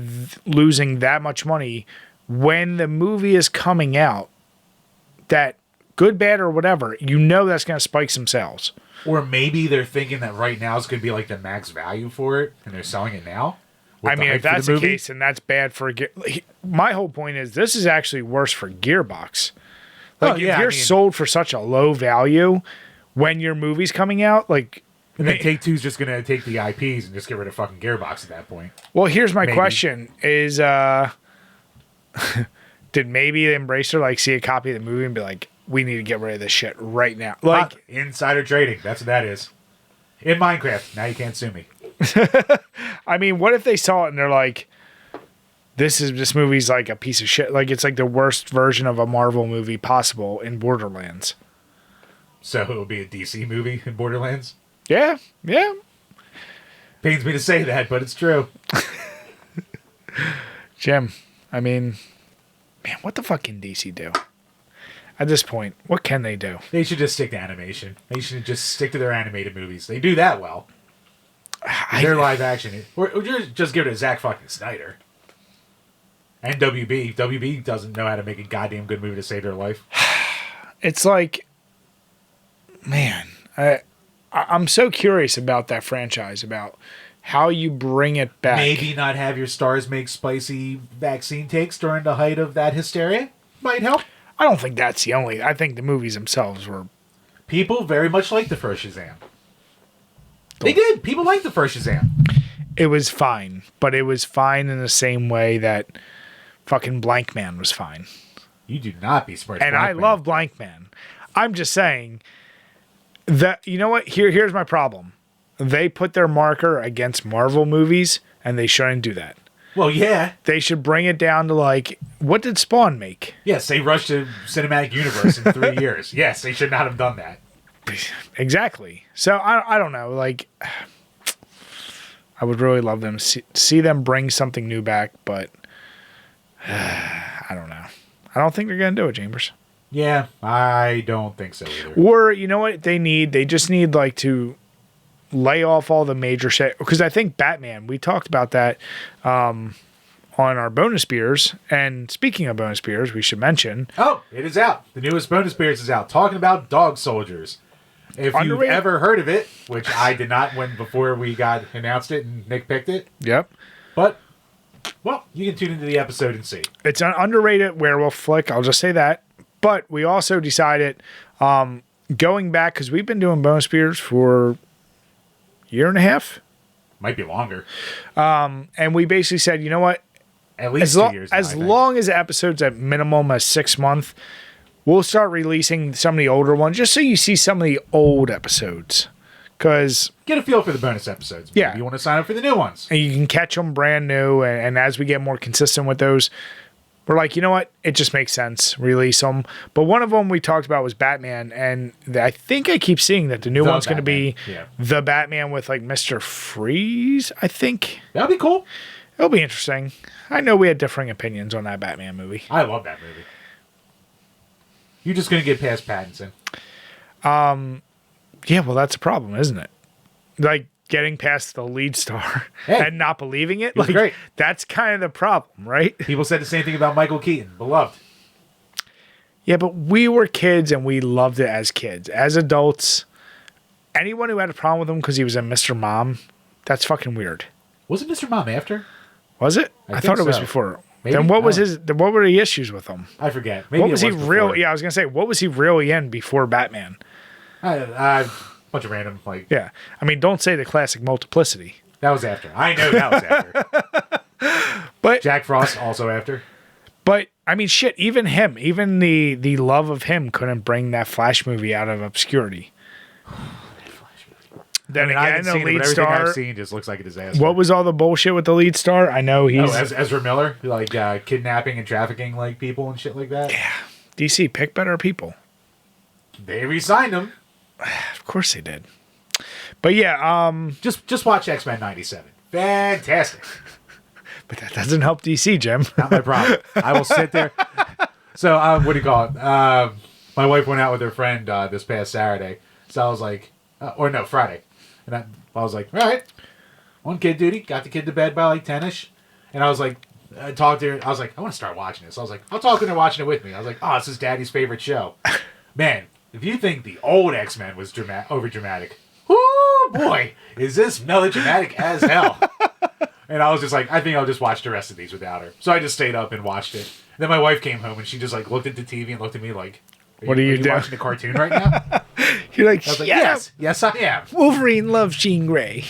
losing that much money when the movie is coming out. That good, bad, or whatever, that's going to spike some sales.
Or maybe they're thinking that right now is going to be like the max value for it, and they're selling it now.
I mean, if that's the case, then that's bad for... My whole point is this is actually worse for Gearbox. Like, if you're sold for such a low value when your movie's coming out, like,
And then Take-Two's just going to take the IPs and just get rid of fucking Gearbox at that point.
Well, here's my question: is did maybe Embracer like see a copy of the movie and be like, we need to get rid of this shit right now? Like
insider trading. That's what that is. In Minecraft. Now you can't sue me.
I mean, what if they saw it and they're like, this movie's like a piece of shit. Like it's like the worst version of a Marvel movie possible in Borderlands.
So it'll be a DC movie in Borderlands?
Yeah, yeah.
Pains me to say that, but it's true.
Jim, I mean, man, what the fuck can DC do? At this point, what can they do?
They should just stick to animation. They should just stick to their animated movies. They do that well. Their live action. Or just give it to Zack fucking Snyder. And WB. WB doesn't know how to make a goddamn good movie to save their life.
It's like, man, I'm so curious about that franchise, about how you bring it back.
Maybe not have your stars make spicy vaccine takes during the height of that hysteria might help.
I don't think that's the only. I think the movies themselves were.
People very much liked the first Shazam. They did. People liked the first Shazam.
It was fine, but it was fine in the same way that fucking Blank Man was fine.
You do not be smart.
And I love Blank Man. I'm just saying that, you know what? Here's my problem. They put their marker against Marvel movies, and they shouldn't do that.
Well, yeah.
They should bring it down to like, what did Spawn make?
Yes, they rushed to cinematic universe in 3 years. Yes, they should not have done that.
Exactly. So I don't know. Like, I would really love them see them bring something new back, but I don't know. I don't think they're gonna do it, Chambers.
Yeah, I don't think so either.
Or you know what they need? They just need like to lay off all the major shit, because I think Batman. We talked about that on our bonus beers. And speaking of bonus beers, we should mention.
Oh, it is out. The newest bonus beers is out. Talking about Dog Soldiers. If you've ever heard of it, which I did not before we got announced it and Nick picked it.
Yep.
But, well, you can tune into the episode and see.
It's an underrated werewolf flick. I'll just say that. But we also decided, going back, because we've been doing bonus beers for a year and a half.
Might be longer.
And we basically said, you know what?
At least 2 years.
As long as the episode's at minimum a 6 month, we'll start releasing some of the older ones, just so you see some of the old episodes. Because
get a feel for the bonus episodes.
Yeah.
Maybe you want to sign up for the new ones.
And you can catch them brand new. And as we get more consistent with those, we're like, you know what? It just makes sense. Release them. But one of them we talked about was Batman. And I think I keep seeing that the new one's going to be the Batman with like Mr. Freeze, I think.
That'll be cool.
It'll be interesting. I know we had differing opinions on that Batman movie.
I love that movie. You're just going to get past Pattinson.
Yeah, well, that's a problem, isn't it? Like, getting past the lead star and not believing it. Like,
great.
That's kind of the problem, right?
People said the same thing about Michael Keaton. Beloved.
Yeah, but we were kids and we loved it as kids. As adults, anyone who had a problem with him because he was in Mr. Mom, that's fucking weird.
Was it Mr. Mom after?
Was it? I thought it was before. Maybe? Then what was what were the issues with him?
I forget. Maybe
what was he really? Yeah, I was gonna say, what was he really in before Batman?
A bunch of random
Yeah, I mean, don't say the classic Multiplicity.
That was after. I know that was after.
But
Jack Frost also after.
But I mean, shit. Even him, even the love of him, couldn't bring that Flash movie out of obscurity. Then again, the lead star.
I've seen just looks like a disaster.
What was all the bullshit with the lead star? I know he's
Ezra Miller, like kidnapping and trafficking like people and shit like that.
Yeah, DC pick better people.
They re-signed him.
Of course they did. But yeah,
just watch X-Men '97. Fantastic.
But that doesn't help DC, Jim.
Not my problem. I will sit there. So what do you call it? My wife went out with her friend this past Saturday. So I was like, Friday. And I was like, all right, on kid duty. Got the kid to bed by like 10ish. And I was like, I talked to her. I was like, I want to start watching this. I was like, I'll talk to her watching it with me. I was like, oh, this is Daddy's favorite show. Man, if you think the old X-Men was over dramatic, whoo boy, is this melodramatic as hell. And I was just like, I think I'll just watch the rest of these without her. So I just stayed up and watched it. And then my wife came home and she just like looked at the TV and looked at me like,
what are you doing?
Watching a cartoon right now?
You're like,
I was like,
yeah,
yes, I am.
Wolverine loves Jean Grey.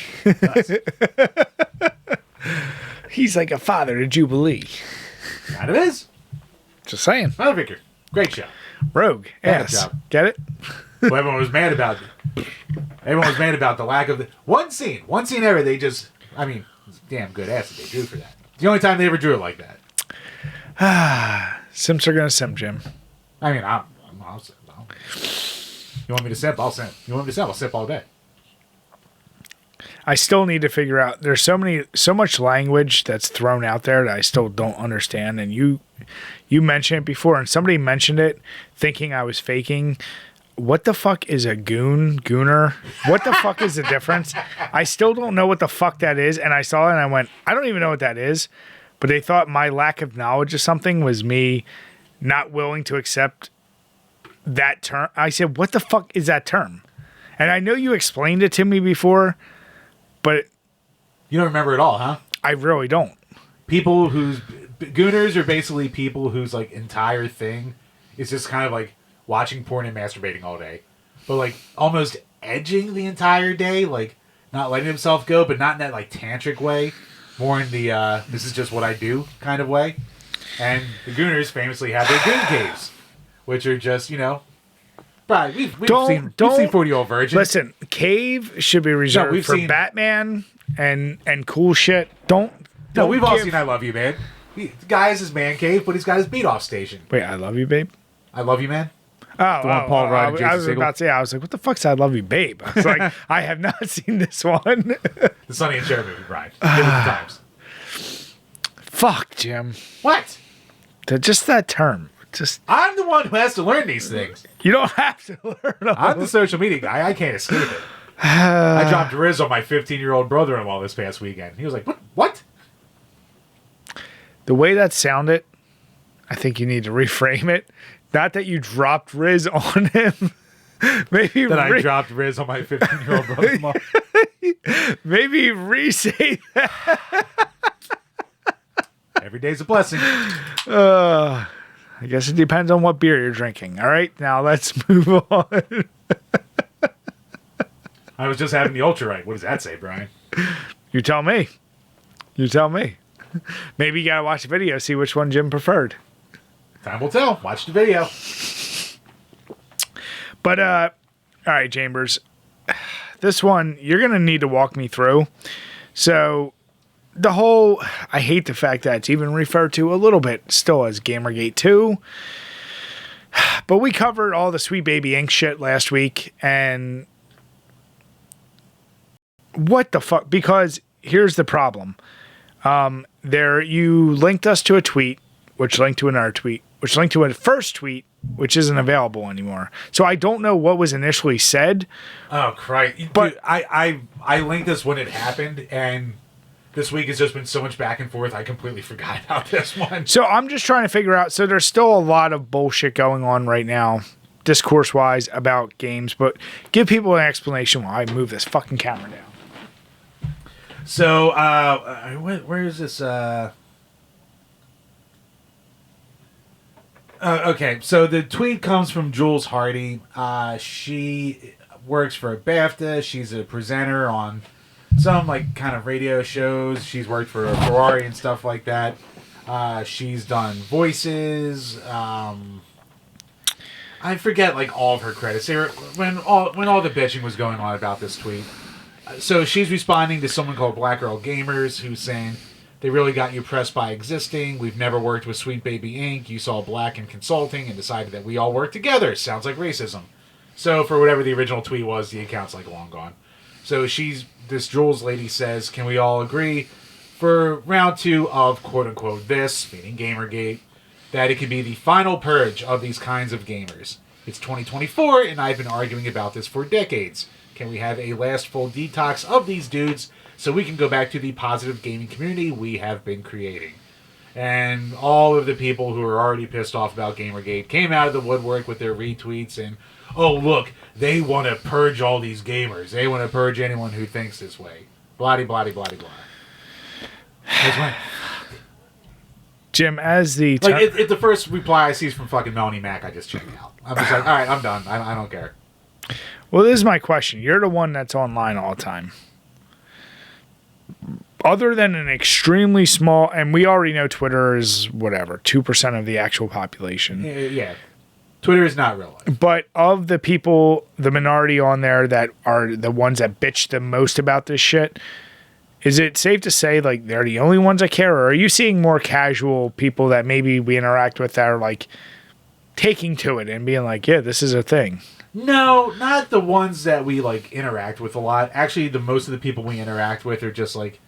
He's like a father to Jubilee.
Kind of is.
Just saying.
Another Victor. Great show.
Rogue.
Bad
Yes.
job.
Get it?
Well, everyone was mad about it. Everyone was mad about the lack of one scene ever. They just, I mean, it's damn good ass that they drew for that. It's the only time they ever drew it like that.
Simps are gonna simp, Jim.
I mean, I'll simp. You want me to simp? I'll simp. You want me to simp? I'll simp all day.
I still need to figure out. There's so much language that's thrown out there that I still don't understand. And you mentioned it before, and somebody mentioned it, thinking I was faking. What the fuck is a gooner? What the fuck is the difference? I still don't know what the fuck that is. And I saw it and I went, I don't even know what that is. But they thought my lack of knowledge of something was me not willing to accept that term. I said, what the fuck is that term? And I know you explained it to me before, but
You don't remember it all, huh?
I really don't.
People whose gooners are basically people whose like entire thing is just kind of like watching porn and masturbating all day, but like almost edging the entire day, like not letting himself go, but not in that like tantric way, more in the this is just what I do kind of way. And the gooners famously have their goon caves, which are just, you know, probably we've seen 40-Year-Old Virgin.
Listen, cave should be reserved for Batman and cool shit. Don't
we've all seen I Love You, Man. The guy has his man cave, but he's got his beat off station.
Wait, I Love You, Babe?
I Love You, Man?
Oh,
The one Paul Rudd and Jason
I was
Segel?
about to say, I was like, what the fuck's I Love You, Babe? I was like, I have not seen this one.
The Sonny and Cher movie, Brian. Give it the times.
Fuck, Jim.
What?
Just that term. Just
I'm the one who has to learn these things.
you don't have to learn them.
I'm the social media guy. I can't escape it. I dropped Riz on my 15-year-old brother-in-law this past weekend. He was like, what?
The way that sounded, I think you need to reframe it. Not that you dropped Riz on him. Maybe
That I dropped Riz on my 15-year-old brother-in-law.
Maybe re-say that.
Every day's a blessing.
I guess it depends on what beer you're drinking. All right, now let's move on.
I was just having the Ultra Right. What does that say, Brian?
You tell me. You tell me. Maybe you gotta watch the video, see which one Jim preferred.
Time will tell. Watch the video.
But all right, Chambers. This one you're gonna need to walk me through. So the whole, I hate the fact that it's even referred to a little bit still as Gamergate 2. But we covered all the Sweet Baby Inc. shit last week, and what the fuck? Because here's the problem. There, you linked us to a tweet, which linked to another tweet, which linked to a first tweet, which isn't available anymore. So I don't know what was initially said.
Oh, Christ.
But
dude, I linked this when it happened, and this week has just been so much back and forth, I completely forgot about this one.
So I'm just trying to figure out. So there's still a lot of bullshit going on right now, discourse-wise, about games. But give people an explanation while I move this fucking camera down.
So, where is this? Okay, so the tweet comes from Jules Hardy. She works for BAFTA. She's a presenter on some like kind of radio shows. She's worked for Ferrari and stuff like that. She's done voices. I forget like all of her credits. When all the bitching was going on about this tweet. So she's responding to someone called Black Girl Gamers who's saying, they really got you pressed by existing. We've never worked with Sweet Baby Inc. You saw Black in consulting and decided that we all work together. Sounds like racism. So for whatever the original tweet was, the account's like long gone. So this Jules lady says, can we all agree for round 2 of quote unquote this, meaning Gamergate, that it could be the final purge of these kinds of gamers. It's 2024 and I've been arguing about this for decades. Can we have a last full detox of these dudes so we can go back to the positive gaming community we have been creating? And all of the people who are already pissed off about Gamergate came out of the woodwork with their retweets and, oh, look, they want to purge all these gamers. They want to purge anyone who thinks this way. Blah, blah, blah, blah, blah. That's right.
Jim, as the...
Like, if the first reply I see is from fucking Melanie Mac, I just check out. I'm just like, all right, I'm done. I don't care.
Well, this is my question. You're the one that's online all the time. Other than an extremely small, and we already know Twitter is whatever, 2% of the actual population.
Yeah. Twitter is not real life.
But of the people, the minority on there that are the ones that bitch the most about this shit, is it safe to say like they're the only ones that care, or are you seeing more casual people that maybe we interact with that are like taking to it and being like, yeah, this is a thing?
No, not the ones that we like interact with a lot. Actually, most of the people we interact with are just like,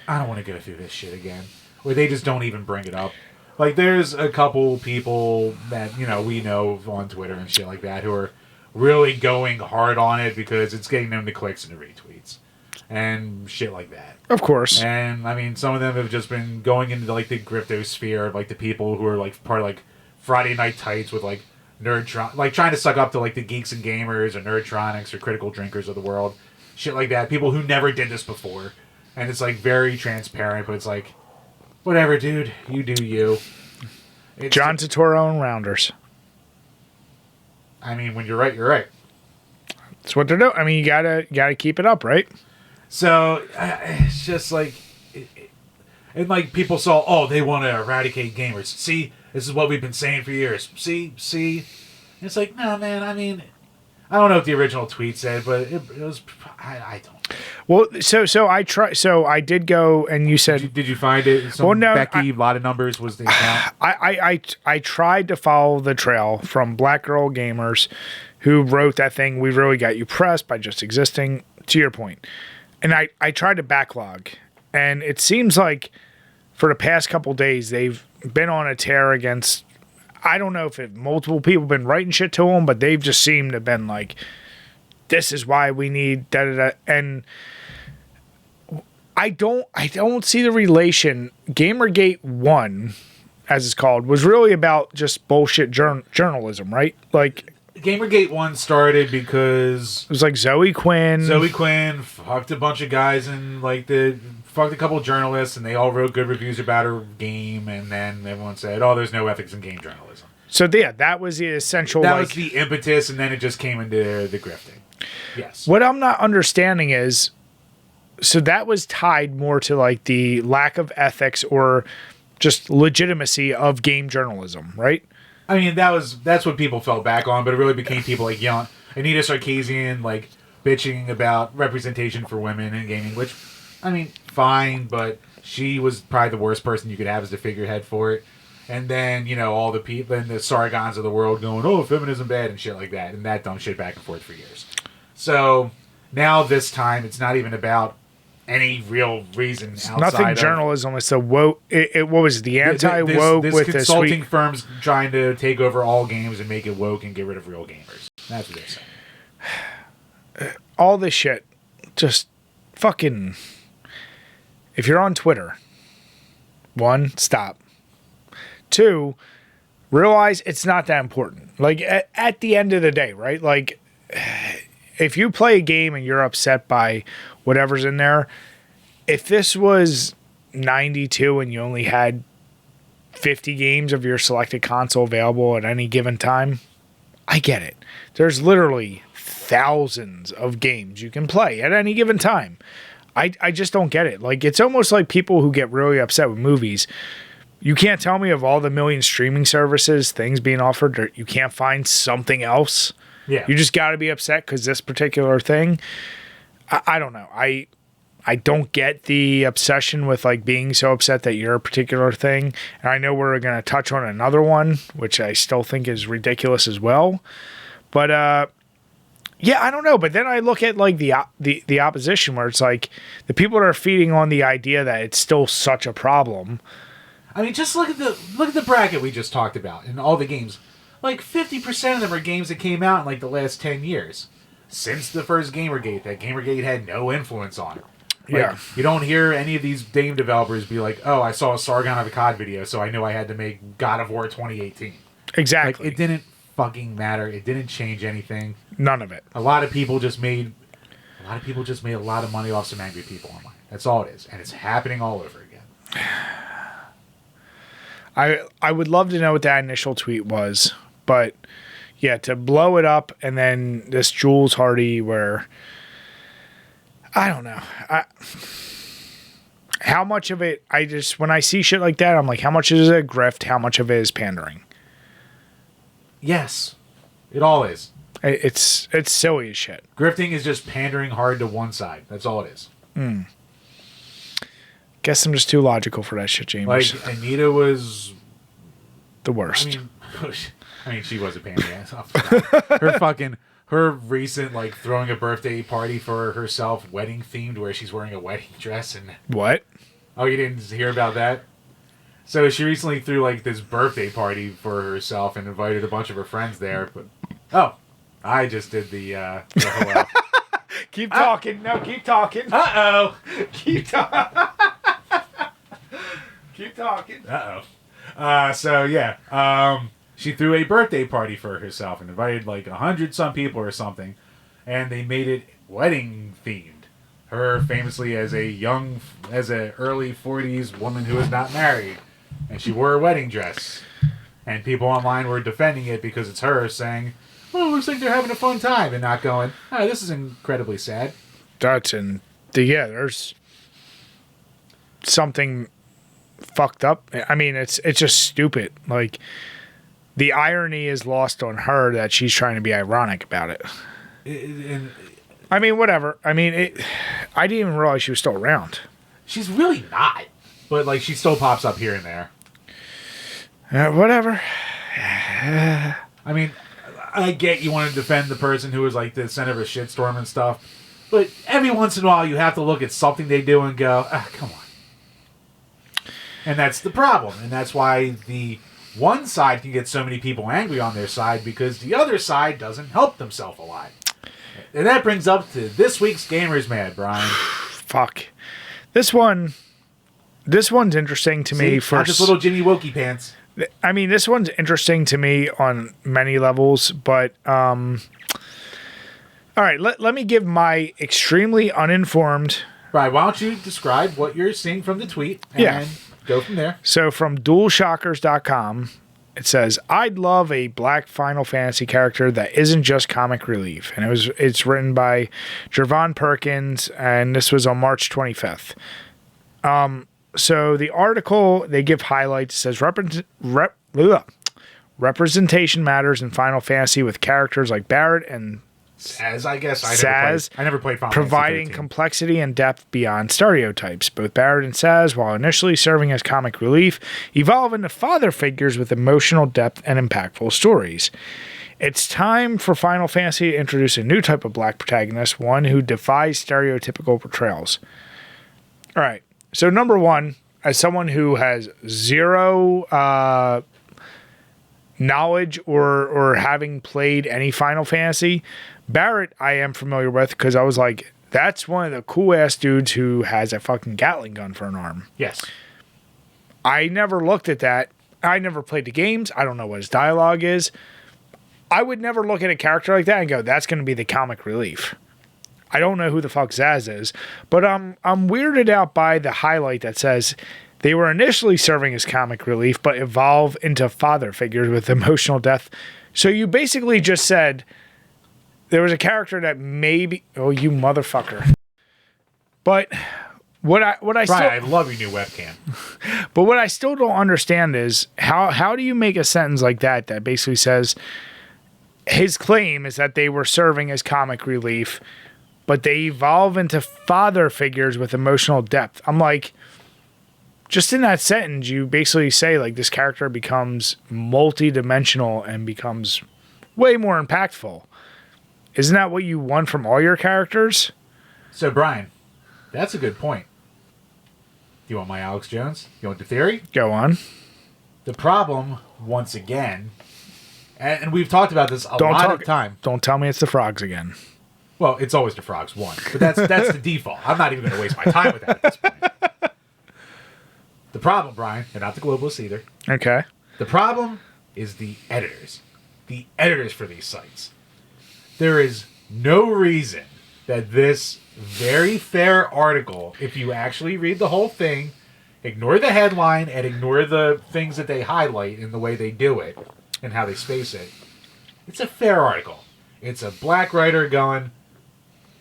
I don't want to go through this shit again. Or they just don't even bring it up. Like, there's a couple people that, we know on Twitter and shit like that who are really going hard on it because it's getting them the clicks and the retweets. And shit like that.
Of course.
And, I mean, some of them have just been going into, like, the crypto sphere of, like, the people who are, like, part of, like, Friday Night Tights with, like, like, trying to suck up to, like, the Geeks and Gamers or Nerdtronics or Critical Drinkers of the world. Shit like that. People who never did this before. And it's, like, very transparent, but it's like, whatever, dude. You do you.
John Turturro and Rounders.
I mean, when you're right, you're right.
That's what they're doing. I mean, you gotta keep it up, right?
So, it's just like... And, like, people saw, they want to eradicate gamers. See? This is what we've been saying for years. See? And it's like, no, man, I mean... I don't know what the original tweet said, but it was... I don't...
Well, so I try. So I did go, and you said,
Did you find it? Becky, a lot of numbers was the account.
I tried to follow the trail from Black Girl Gamers, who wrote that thing. We really got you pressed by just existing. To your point, and I tried to backlog, and it seems like for the past couple days they've been on a tear against. I don't know if multiple people have been writing shit to them, but they've just seemed to have been like, this is why we need da-da-da. And I don't see the relation. Gamergate 1, as it's called, was really about just bullshit journalism, right? Like,
Gamergate 1 started because...
It was like Zoe Quinn
fucked a bunch of guys and fucked a couple of journalists, and they all wrote good reviews about her game, and then everyone said, there's no ethics in game journalism.
So yeah, that was the essential...
That was the impetus, and then it just came into the grifting. Yes.
What I'm not understanding is, so that was tied more to like the lack of ethics or just legitimacy of game journalism, right?
I mean, that's what people fell back on, but it really became people like yelling, Anita Sarkeesian, like bitching about representation for women in gaming, which, I mean, fine, but she was probably the worst person you could have as the figurehead for it. And then, all the people and the Sargons of the world going, feminism bad and shit like that, and that dumb shit back and forth for years. So now this time, it's not even about any real reason outside
nothing journalism. It's the woke. What was it, the anti-woke
this
with
consulting firms trying to take over all games and make it woke and get rid of real gamers. That's what they're saying.
All this shit, just fucking. If you're on Twitter, 1, stop. 2, realize it's not that important. Like at the end of the day, right? Like, if you play a game and you're upset by whatever's in there, if this was 92 and you only had 50 games of your selected console available at any given time, I get it. There's literally thousands of games you can play at any given time. I just don't get it. Like, it's almost like people who get really upset with movies. You can't tell me of all the million streaming services, things being offered, you can't find something else.
Yeah.
You just got to be upset because this particular thing. I don't know. I don't get the obsession with like being so upset that you're a particular thing. And I know we're going to touch on another one, which I still think is ridiculous as well. But yeah, I don't know. But then I look at like the opposition where it's like the people that are feeding on the idea that it's still such a problem.
I mean, just look at the bracket we just talked about and all the games. Like 50% of them are games that came out in like the last 10 years. Since the first Gamergate, that Gamergate had no influence on it. Like,
Yeah.
You don't hear any of these game developers be like, I saw a Sargon of Akkad video, so I knew I had to make God of War 2018.
Exactly.
Like, it didn't fucking matter. It didn't change anything.
None of it.
A lot of people just made a lot of money off some angry people online. That's all it is. And it's happening all over again.
I would love to know what that initial tweet was, but Yeah, to blow it up, and then this Jules Hardy where I don't know. How much of it when I see shit like that, I'm like, how much is it a grift? How much of it is pandering?
Yes. It all is.
It's silly as shit.
Grifting is just pandering hard to one side. That's all it is.
Guess I'm just too logical for that shit, James.
Like, Anita was
the worst.
I mean, she was a pain in the ass. Her recent, like, throwing a birthday party for herself, wedding themed, where she's wearing a wedding dress and...
What?
Oh, you didn't hear about that? So she recently threw, like, this birthday party for herself and invited a bunch of her friends there, but... Oh, I just did the whole...
Keep talking. No, keep talking.
Uh-oh.
Keep talking. Keep talking.
Uh-oh. So, yeah. She threw a birthday party for herself and invited like 100-some people or something, and they made it wedding themed. Her famously as a early 40s woman who is not married, and she wore a wedding dress. And people online were defending it because it's her saying, "Well, it looks like they're having a fun time," and not going, "Oh, this is incredibly sad."
There's something fucked up. I mean, it's just stupid. Like, the irony is lost on her that she's trying to be ironic about it. I mean, whatever. I mean, I didn't even realize she was still around.
She's really not. But, like, she still pops up here and there.
Whatever.
I mean, I get you want to defend the person who was, like, the center of a shitstorm and stuff. But every once in a while, you have to look at something they do and go, come on. And that's the problem. And that's why the... one side can get so many people angry on their side because the other side doesn't help themselves a lot. And that brings up to this week's Gamers Mad, Brian.
Fuck. This one's interesting to me for...
Not just little Jimmy Wokey pants.
I mean, this one's interesting to me on many levels, but... all right, let me give my extremely uninformed...
Brian, why don't you describe what you're seeing from the tweet and go from there.
So from DualShockers.com, it says, "I'd love a black Final Fantasy character that isn't just comic relief." And it's written by Jervon Perkins, and this was on March 25th. So the article, they give highlights. It says, representation matters in Final Fantasy with characters like Barrett and
Saz, I guess. I never played Final
providing
Fantasy
complexity and depth beyond stereotypes. Both Barrett and Saz, while initially serving as comic relief, evolve into father figures with emotional depth and impactful stories. It's time for Final Fantasy to introduce a new type of black protagonist, one who defies stereotypical portrayals. All right. So number one, as someone who has zero knowledge or having played any Final Fantasy, Barrett I am familiar with because I was like, that's one of the cool ass dudes who has a fucking Gatling gun for an arm.
Yes.
I never looked at that. I never played the games. I don't know what his dialogue is. I would never look at a character like that and go, that's going to be the comic relief. I don't know who the fuck Zaz is, but I'm weirded out by the highlight that says they were initially serving as comic relief, but evolve into father figures with emotional depth. So you basically just said there was a character that maybe... Oh, you motherfucker. But what I
Brian,
still...
I love your new webcam.
But what I still don't understand is how do you make a sentence like that basically says his claim is that they were serving as comic relief, but they evolve into father figures with emotional depth. I'm like... Just in that sentence, you basically say, like, this character becomes multi-dimensional and becomes way more impactful. Isn't that what you want from all your characters?
So, Brian, that's a good point. You want my Alex Jones? You want the theory?
Go on.
The problem, once again, and we've talked about this a lot of time.
Don't tell me it's the frogs again.
Well, it's always the frogs, one. But that's the default. I'm not even going to waste my time with that at this point. The problem, Brian, and not the globalists either.
Okay.
The problem is the editors. The editors for these sites. There is no reason that this very fair article, if you actually read the whole thing, ignore the headline and ignore the things that they highlight in the way they do it and how they space it, It's a fair article. It's a black writer going,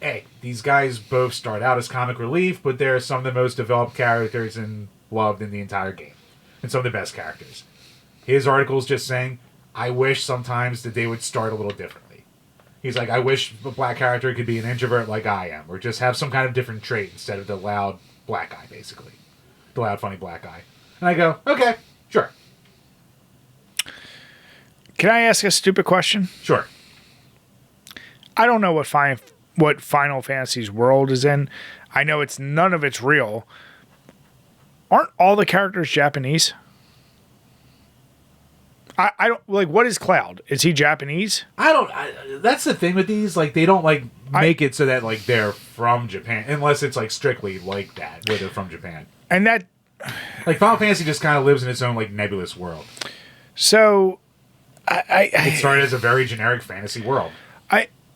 hey, these guys both start out as comic relief, but they're some of the most developed characters and loved in the entire game. And some of the best characters. His article's just saying, I wish sometimes that they would start a little differently. He's like, I wish the black character could be an introvert like I am, or just have some kind of different trait instead of the loud black guy, basically. The loud, funny black guy. And I go, okay, sure.
Can I ask a stupid question?
Sure.
I don't know what Final Fantasy's world is in. I know none of it's real. Aren't all the characters Japanese? I don't like. What is Cloud? Is he Japanese?
That's the thing with these. Like, they don't like make it so that like they're from Japan, unless it's like strictly like that, where they're from Japan.
And that,
like, Final Fantasy just kind of lives in its own like nebulous world.
So,
it started as a very generic fantasy world.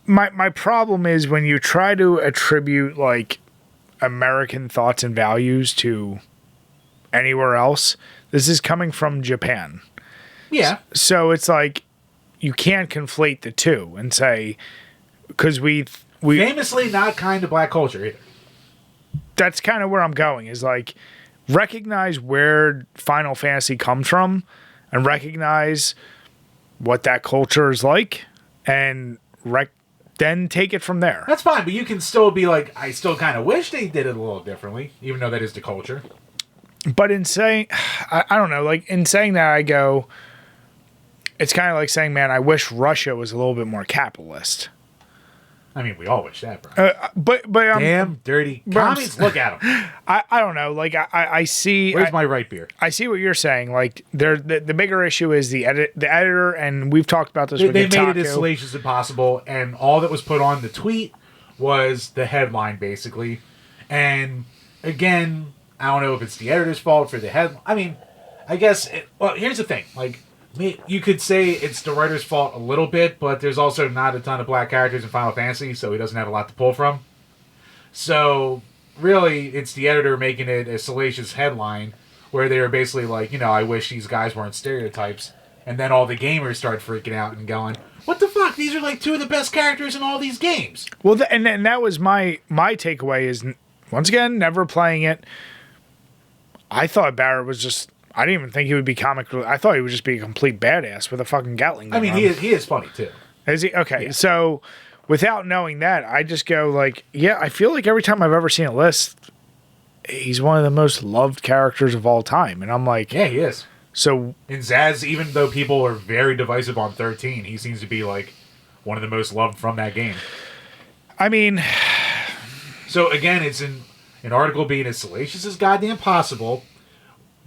My problem is when you try to attribute like American thoughts and values to anywhere else. This is coming from Japan.
Yeah.
So it's like you can't conflate the two and say because we
famously not kind to black culture either.
That's kind of where I'm going. Is like recognize where Final Fantasy comes from and recognize what that culture is like and then take it from there.
That's fine, but you can still be like, I still kind of wish they did it a little differently, even though that is the culture.
But in saying, I don't know, like in saying that, I go, it's kind of like saying, man, I wish Russia was a little bit more capitalist.
I mean, we all wish that, bro.
But
damn dirty commies. Look at them.
I don't know. Like I see.
Where's my right beer?
I see what you're saying. Like the bigger issue is the editor, and we've talked about this. They made
it as salacious as possible, and all that was put on the tweet was the headline, basically. And again, I don't know if it's the editor's fault for the head. I mean, I guess. Well, here's the thing. Like, you could say it's the writer's fault a little bit, but there's also not a ton of black characters in Final Fantasy, so he doesn't have a lot to pull from. So, really, it's the editor making it a salacious headline where they were basically like, you know, I wish these guys weren't stereotypes. And then all the gamers start freaking out and going, what the fuck? These are like two of the best characters in all these games.
Well, and that was my takeaway is, once again, never playing it. I thought Barrett was just... I didn't even think he would be comic. I thought he would just be a complete badass with a fucking Gatling gun.
I mean, he is funny too.
Is he? Okay,
yeah.
So without knowing that, I just go like, yeah, I feel like every time I've ever seen a list, he's one of the most loved characters of all time, and I'm like,
yeah, he is.
So
in Zaz, even though people are very divisive on 13, he seems to be like one of the most loved from that game.
I mean,
so again, it's an article being as salacious as goddamn possible,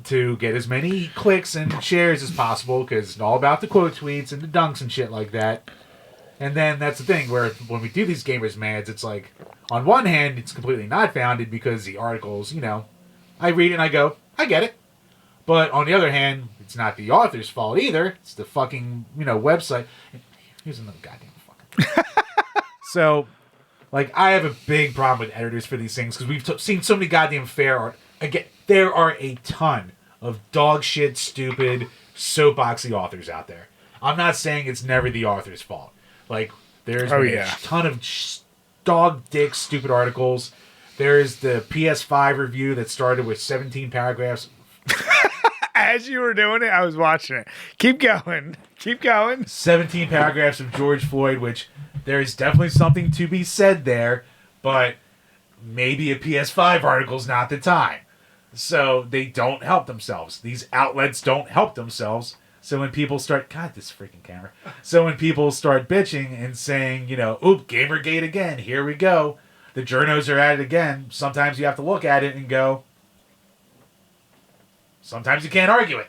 to get as many clicks and shares as possible, because it's all about the quote tweets and the dunks and shit like that. And then that's the thing, where when we do these gamers mads, it's like, on one hand, it's completely not founded because the articles, you know, I read it and I go, I get it. But on the other hand, it's not the author's fault either. It's the fucking, you know, website. Here's another goddamn fucking... So, like, I have a big problem with editors for these things, because we've seen so many goddamn fair art. Again, there are a ton of dog shit, stupid, soapboxy authors out there. I'm not saying it's never the author's fault. Like, there's a ton of dog dick stupid articles. There's the PS5 review that started with 17 paragraphs.
As you were doing it, I was watching it. Keep going. Keep going.
17 paragraphs of George Floyd, which there's definitely something to be said there, but maybe a PS5 article's not the time. So they don't help themselves. These outlets don't help themselves. So when people start... God, this freaking camera. So when people start bitching and saying, you know, oop, Gamergate again, here we go. The journos are at it again. Sometimes you have to look at it and go... Sometimes you can't argue it.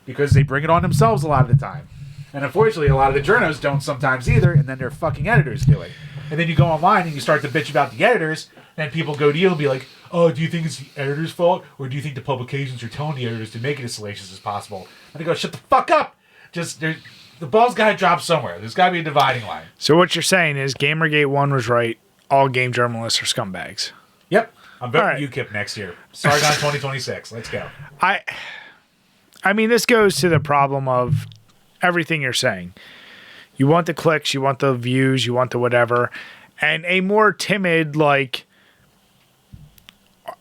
Because they bring it on themselves a lot of the time. And unfortunately, a lot of the journos don't sometimes either, and then their fucking editors do it. And then you go online and you start to bitch about the editors, then people go to you and be like, oh, do you think it's the editor's fault? Or do you think the publications are telling the editors to make it as salacious as possible? And they go, shut the fuck up! Just, the ball's got to drop somewhere. There's got to be a dividing line.
So what you're saying is Gamergate 1 was right. All game journalists are scumbags.
Yep. I'm voting UKIP next year. Sargon 2026. Let's go.
I mean, this goes to the problem of everything you're saying. You want the clicks, you want the views, you want the whatever. And a more timid, like,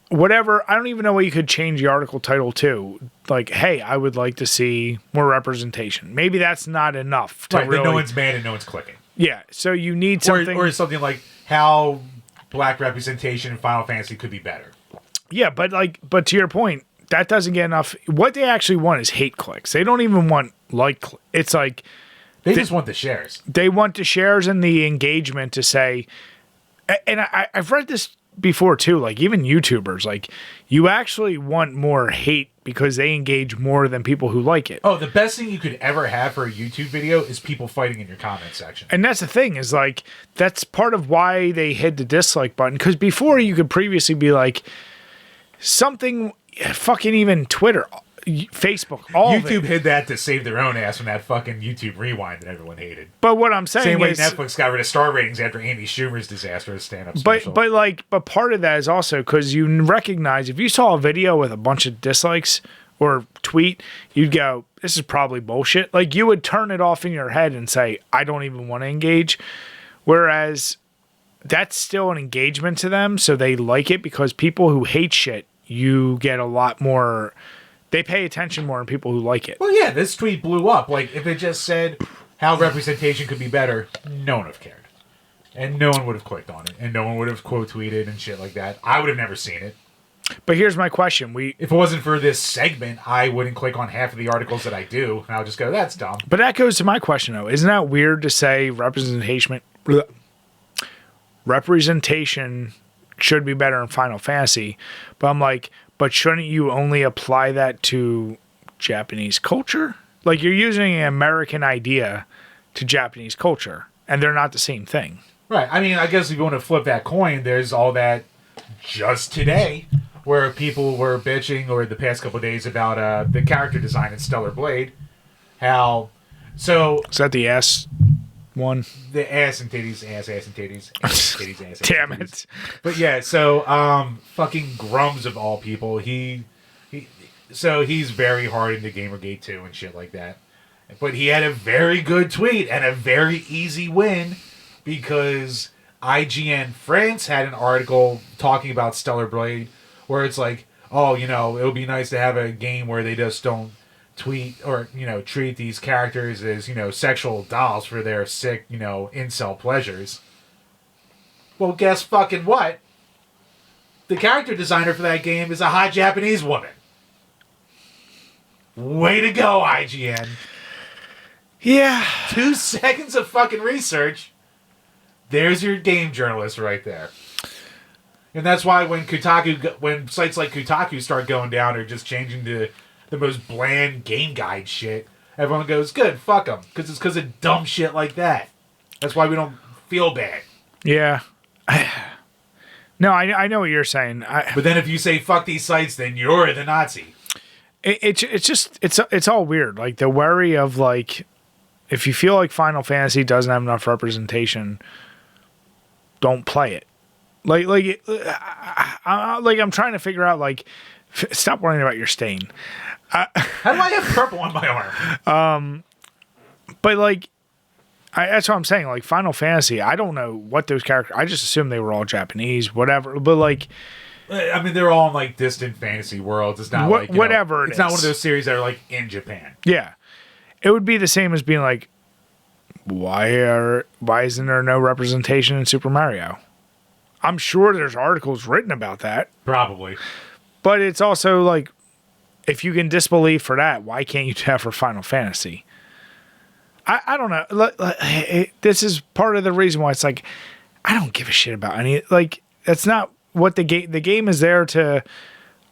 whatever, I don't even know what you could change the article title to. Like, hey, I would like to see more representation. Maybe that's not enough to
right,
really...
no one's mad and no one's clicking.
Yeah, so you need something...
Or something like how black representation in Final Fantasy could be better.
Yeah, but to your point, that doesn't get enough. What they actually want is hate clicks. They don't even want it's like...
They just want the shares.
They want the shares and the engagement to say... And I've read this before too, like even YouTubers, like you actually want more hate because they engage more than people who like it.
Oh, the best thing you could ever have for a YouTube video is people fighting in your comment section.
And that's the thing is like, that's part of why they hid the dislike button. Because before you could previously be like something, fucking even Twitter, Facebook, all
YouTube
of it.
hid that to save their own ass from that fucking YouTube rewind that everyone hated.
But what I'm saying
Same way
is
Netflix got rid of star ratings after Amy Schumer's disastrous stand-up
special. But part of that is also because you recognize if you saw a video with a bunch of dislikes or tweet, you'd go, this is probably bullshit. Like you would turn it off in your head and say, I don't even want to engage. Whereas that's still an engagement to them. So they like it because people who hate shit, you get a lot more... They pay attention more than people who like it.
Well, yeah, this tweet blew up. Like, if it just said how representation could be better, no one would have cared. And no one would have clicked on it. And no one would have quote tweeted and shit like that. I would have never seen it.
But here's my question.
If it wasn't for this segment, I wouldn't click on half of the articles that I do. And I would just go, that's dumb.
But that goes to my question, though. Isn't that weird to say representation should be better in Final Fantasy? But I'm like... But shouldn't you only apply that to Japanese culture? Like you're using an American idea to Japanese culture, and they're not the same thing.
Right. I mean, I guess if you want to flip that coin, there's all that just today where people were bitching or the past couple of days about the character design in Stellar Blade. How... So...
Is that the ass one?
The ass and titties, ass and titties. Ass, titties, ass,
Damn
titties.
it.
But yeah, so fucking Grums of all people, he's very hard into Gamergate 2 and shit like that. But he had a very good tweet and a very easy win because IGN France had an article talking about Stellar Blade where it's like, oh, you know, it would be nice to have a game where they just don't tweet or, you know, treat these characters as, you know, sexual dolls for their sick, you know, incel pleasures. Well, guess fucking what? The character designer for that game is a hot Japanese woman. Way to go, IGN.
Yeah.
2 seconds of fucking research. There's your game journalist right there. And that's why when sites like Kotaku start going down or just changing to the most bland game guide shit, everyone goes, good, fuck them. Because it's because of dumb shit like that. That's why we don't feel bad.
Yeah. No, I know what you're saying.
But then if you say fuck these sites, then you're the Nazi.
It's all weird. Like the worry of like, if you feel like Final Fantasy doesn't have enough representation, don't play it. Like I'm trying to figure out like, stop worrying about your stain.
How do I have purple on my arm?
But like, that's what I'm saying. Like Final Fantasy, I don't know what those characters. I just assumed they were all Japanese, whatever. But like,
I mean, they're all in like distant fantasy worlds. It's not like
whatever.
It's not one of those series that are like in Japan.
Yeah, it would be the same as being like, why isn't there no representation in Super Mario? I'm sure there's articles written about that. Probably. But it's also like, if you can disbelieve for that, why can't you do that for Final Fantasy? I don't know. This is part of the reason why it's like, I don't give a shit about any. Like, that's not what the game is there to.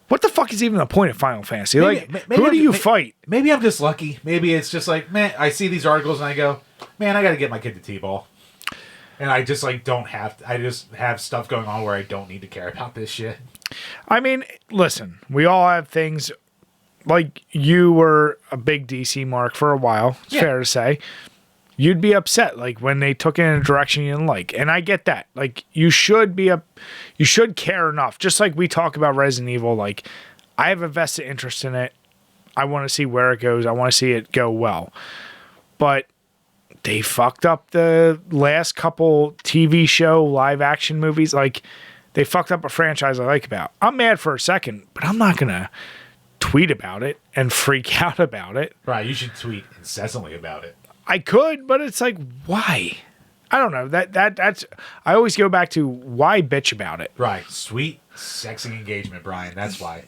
What the fuck is even the point of Final Fantasy? Maybe who do you fight?
Maybe I'm just lucky. Maybe it's just like, man, I see these articles and I go, man, I got to get my kid to T-ball. And I just like I just have stuff going on where I don't need to care about this shit.
I mean, listen, we all have things. Like, you were a big DC mark for a while, it's fair to say. You'd be upset, like, when they took it in a direction you didn't like. And I get that. Like, you should care enough. Just like we talk about Resident Evil, like, I have a vested interest in it. I want to see where it goes. I want to see it go well. But they fucked up the last couple TV show live action movies. Like, they fucked up a franchise I like about. I'm mad for a second, but I'm not going to tweet about it and freak out about it.
Right, you should tweet incessantly about it.
I could, but it's like, why? I don't know. That's I always go back to why bitch about it.
Right, sweet, sexy engagement, Brian. That's why.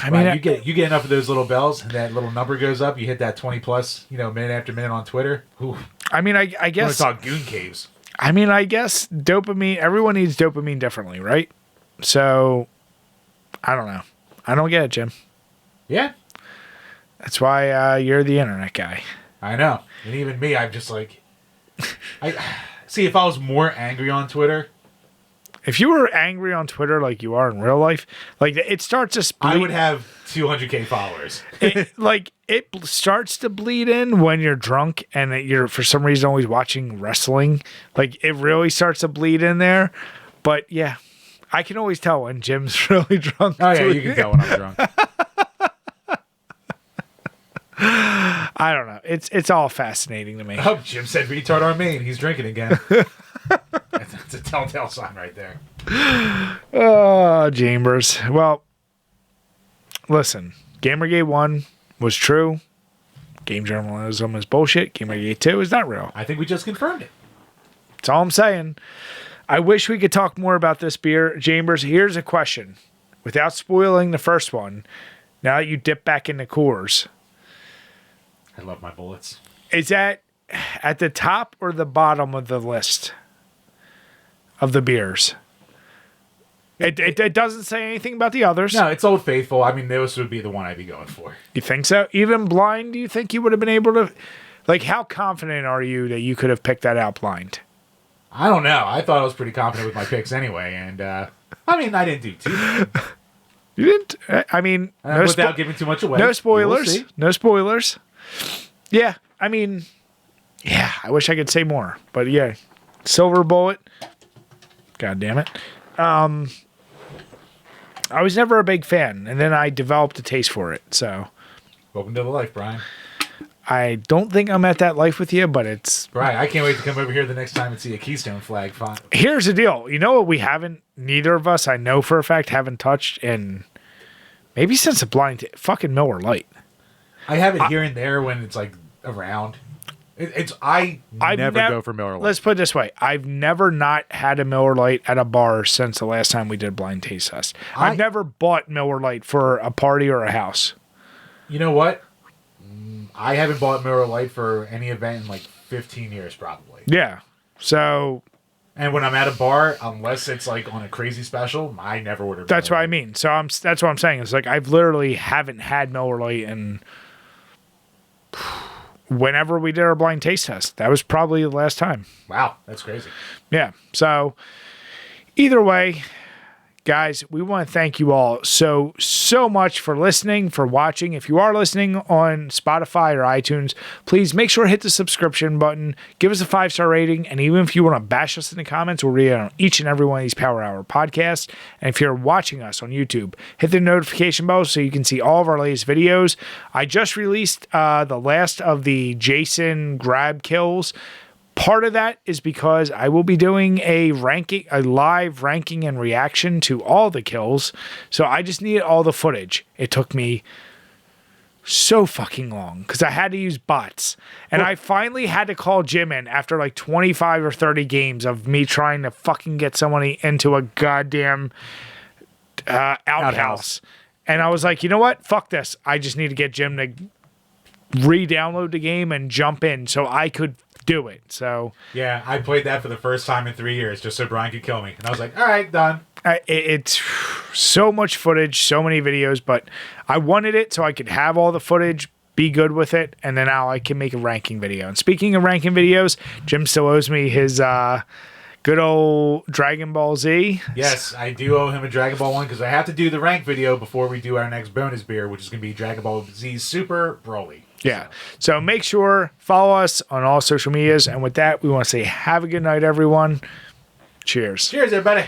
I mean,
right, you get enough of those little bells, and that little number goes up. You hit that 20 plus, minute after minute on Twitter. Ooh.
I mean, I guess.
You want to talk goon caves?
I mean, I guess dopamine. Everyone needs dopamine differently, right? So, I don't know. I don't get it, Jim.
Yeah.
That's why you're the internet guy.
I know. And even me, I'm just like... I see, if I was more angry on Twitter...
If you were angry on Twitter like you are in real life, like it starts to split.
I would have 200K followers.
It starts to bleed in when you're drunk and you're, for some reason, always watching wrestling. Like, it really starts to bleed in there. But, yeah, I can always tell when Jim's really drunk.
Oh, yeah, you can tell when I'm drunk.
I don't know. It's all fascinating to me.
Oh, Jim said retard on me, and he's drinking again. That's a telltale sign right there.
Oh, Chambers. Well, listen. Gamergate 1 was true. Game journalism is bullshit. Gamergate 2 is not real.
I think we just confirmed it.
That's all I'm saying. I wish we could talk more about this beer. Chambers, here's a question. Without spoiling the first one, now that you dip back into Coors...
I love my bullets.
Is that at the top or the bottom of the list of the beers? It doesn't say anything about the others.
No, it's Old Faithful. I mean, this would be the one I'd be going for.
You think so? Even blind, do you think you would have been able to... Like, how confident are you that you could have picked that out blind?
I don't know. I thought I was pretty confident with my picks anyway. And, I mean, I didn't do too bad.
You didn't? I mean...
without giving too much away.
No spoilers. No spoilers. Yeah, I mean, yeah, I wish I could say more, but yeah, Silver Bullet. God damn it. I was never a big fan, and then I developed a taste for it, so.
Welcome to the life, Brian.
I don't think I'm at that life with you, but it's...
Brian, I can't wait to come over here the next time and see a Keystone flag font.
Here's the deal. You know what we haven't, neither of us, I know for a fact, haven't touched in maybe since the fucking Miller Lite.
I have it here and there when it's like around. I never go for Miller Lite.
Let's put it this way. I've never not had a Miller Lite at a bar since the last time we did a blind taste test. I've never bought Miller Lite for a party or a house.
You know what? I haven't bought Miller Lite for any event in like 15 years probably.
Yeah. So...
And when I'm at a bar, unless it's like on a crazy special, I never order Miller
That's what
Lite.
I mean. So that's what I'm saying. It's like I've literally haven't had Miller Lite in... Whenever we did our blind taste test, that was probably the last time.
Wow, that's crazy.
Yeah. So either way, guys, we want to thank you all so much for listening, for watching. If you are listening on Spotify or iTunes, please make sure to hit the subscription button, give us a 5-star rating, and even if you want to bash us in the comments, we'll read it on each and every one of these Power Hour podcasts. And if you're watching us on YouTube, hit the notification bell so you can see all of our latest videos. I just released the last of the Jason grab kills. Part of that is because I will be doing a live ranking and reaction to all the kills. So I just needed all the footage. It took me so fucking long because I had to use bots. And I finally had to call Jim in after like 25 or 30 games of me trying to fucking get somebody into a goddamn outhouse. And I was like, you know what? Fuck this. I just need to get Jim to re-download the game and jump in so I could do it. So
yeah, I played that for the first time in 3 years just so Brian could kill me, and I was like, all right, done.
It's so much footage, so many videos, but I wanted it so I could have all the footage, be good with it, and then now I can make a ranking video. And speaking of ranking videos, Jim still owes me his good old Dragon Ball Z.
Yes, I do owe him a Dragon Ball one because I have to do the rank video before we do our next bonus beer, which is going to be Dragon Ball Z Super Broly.
Yeah. So make sure, follow us on all social medias. And with that, we want to say have a good night, everyone. Cheers.
Cheers, everybody.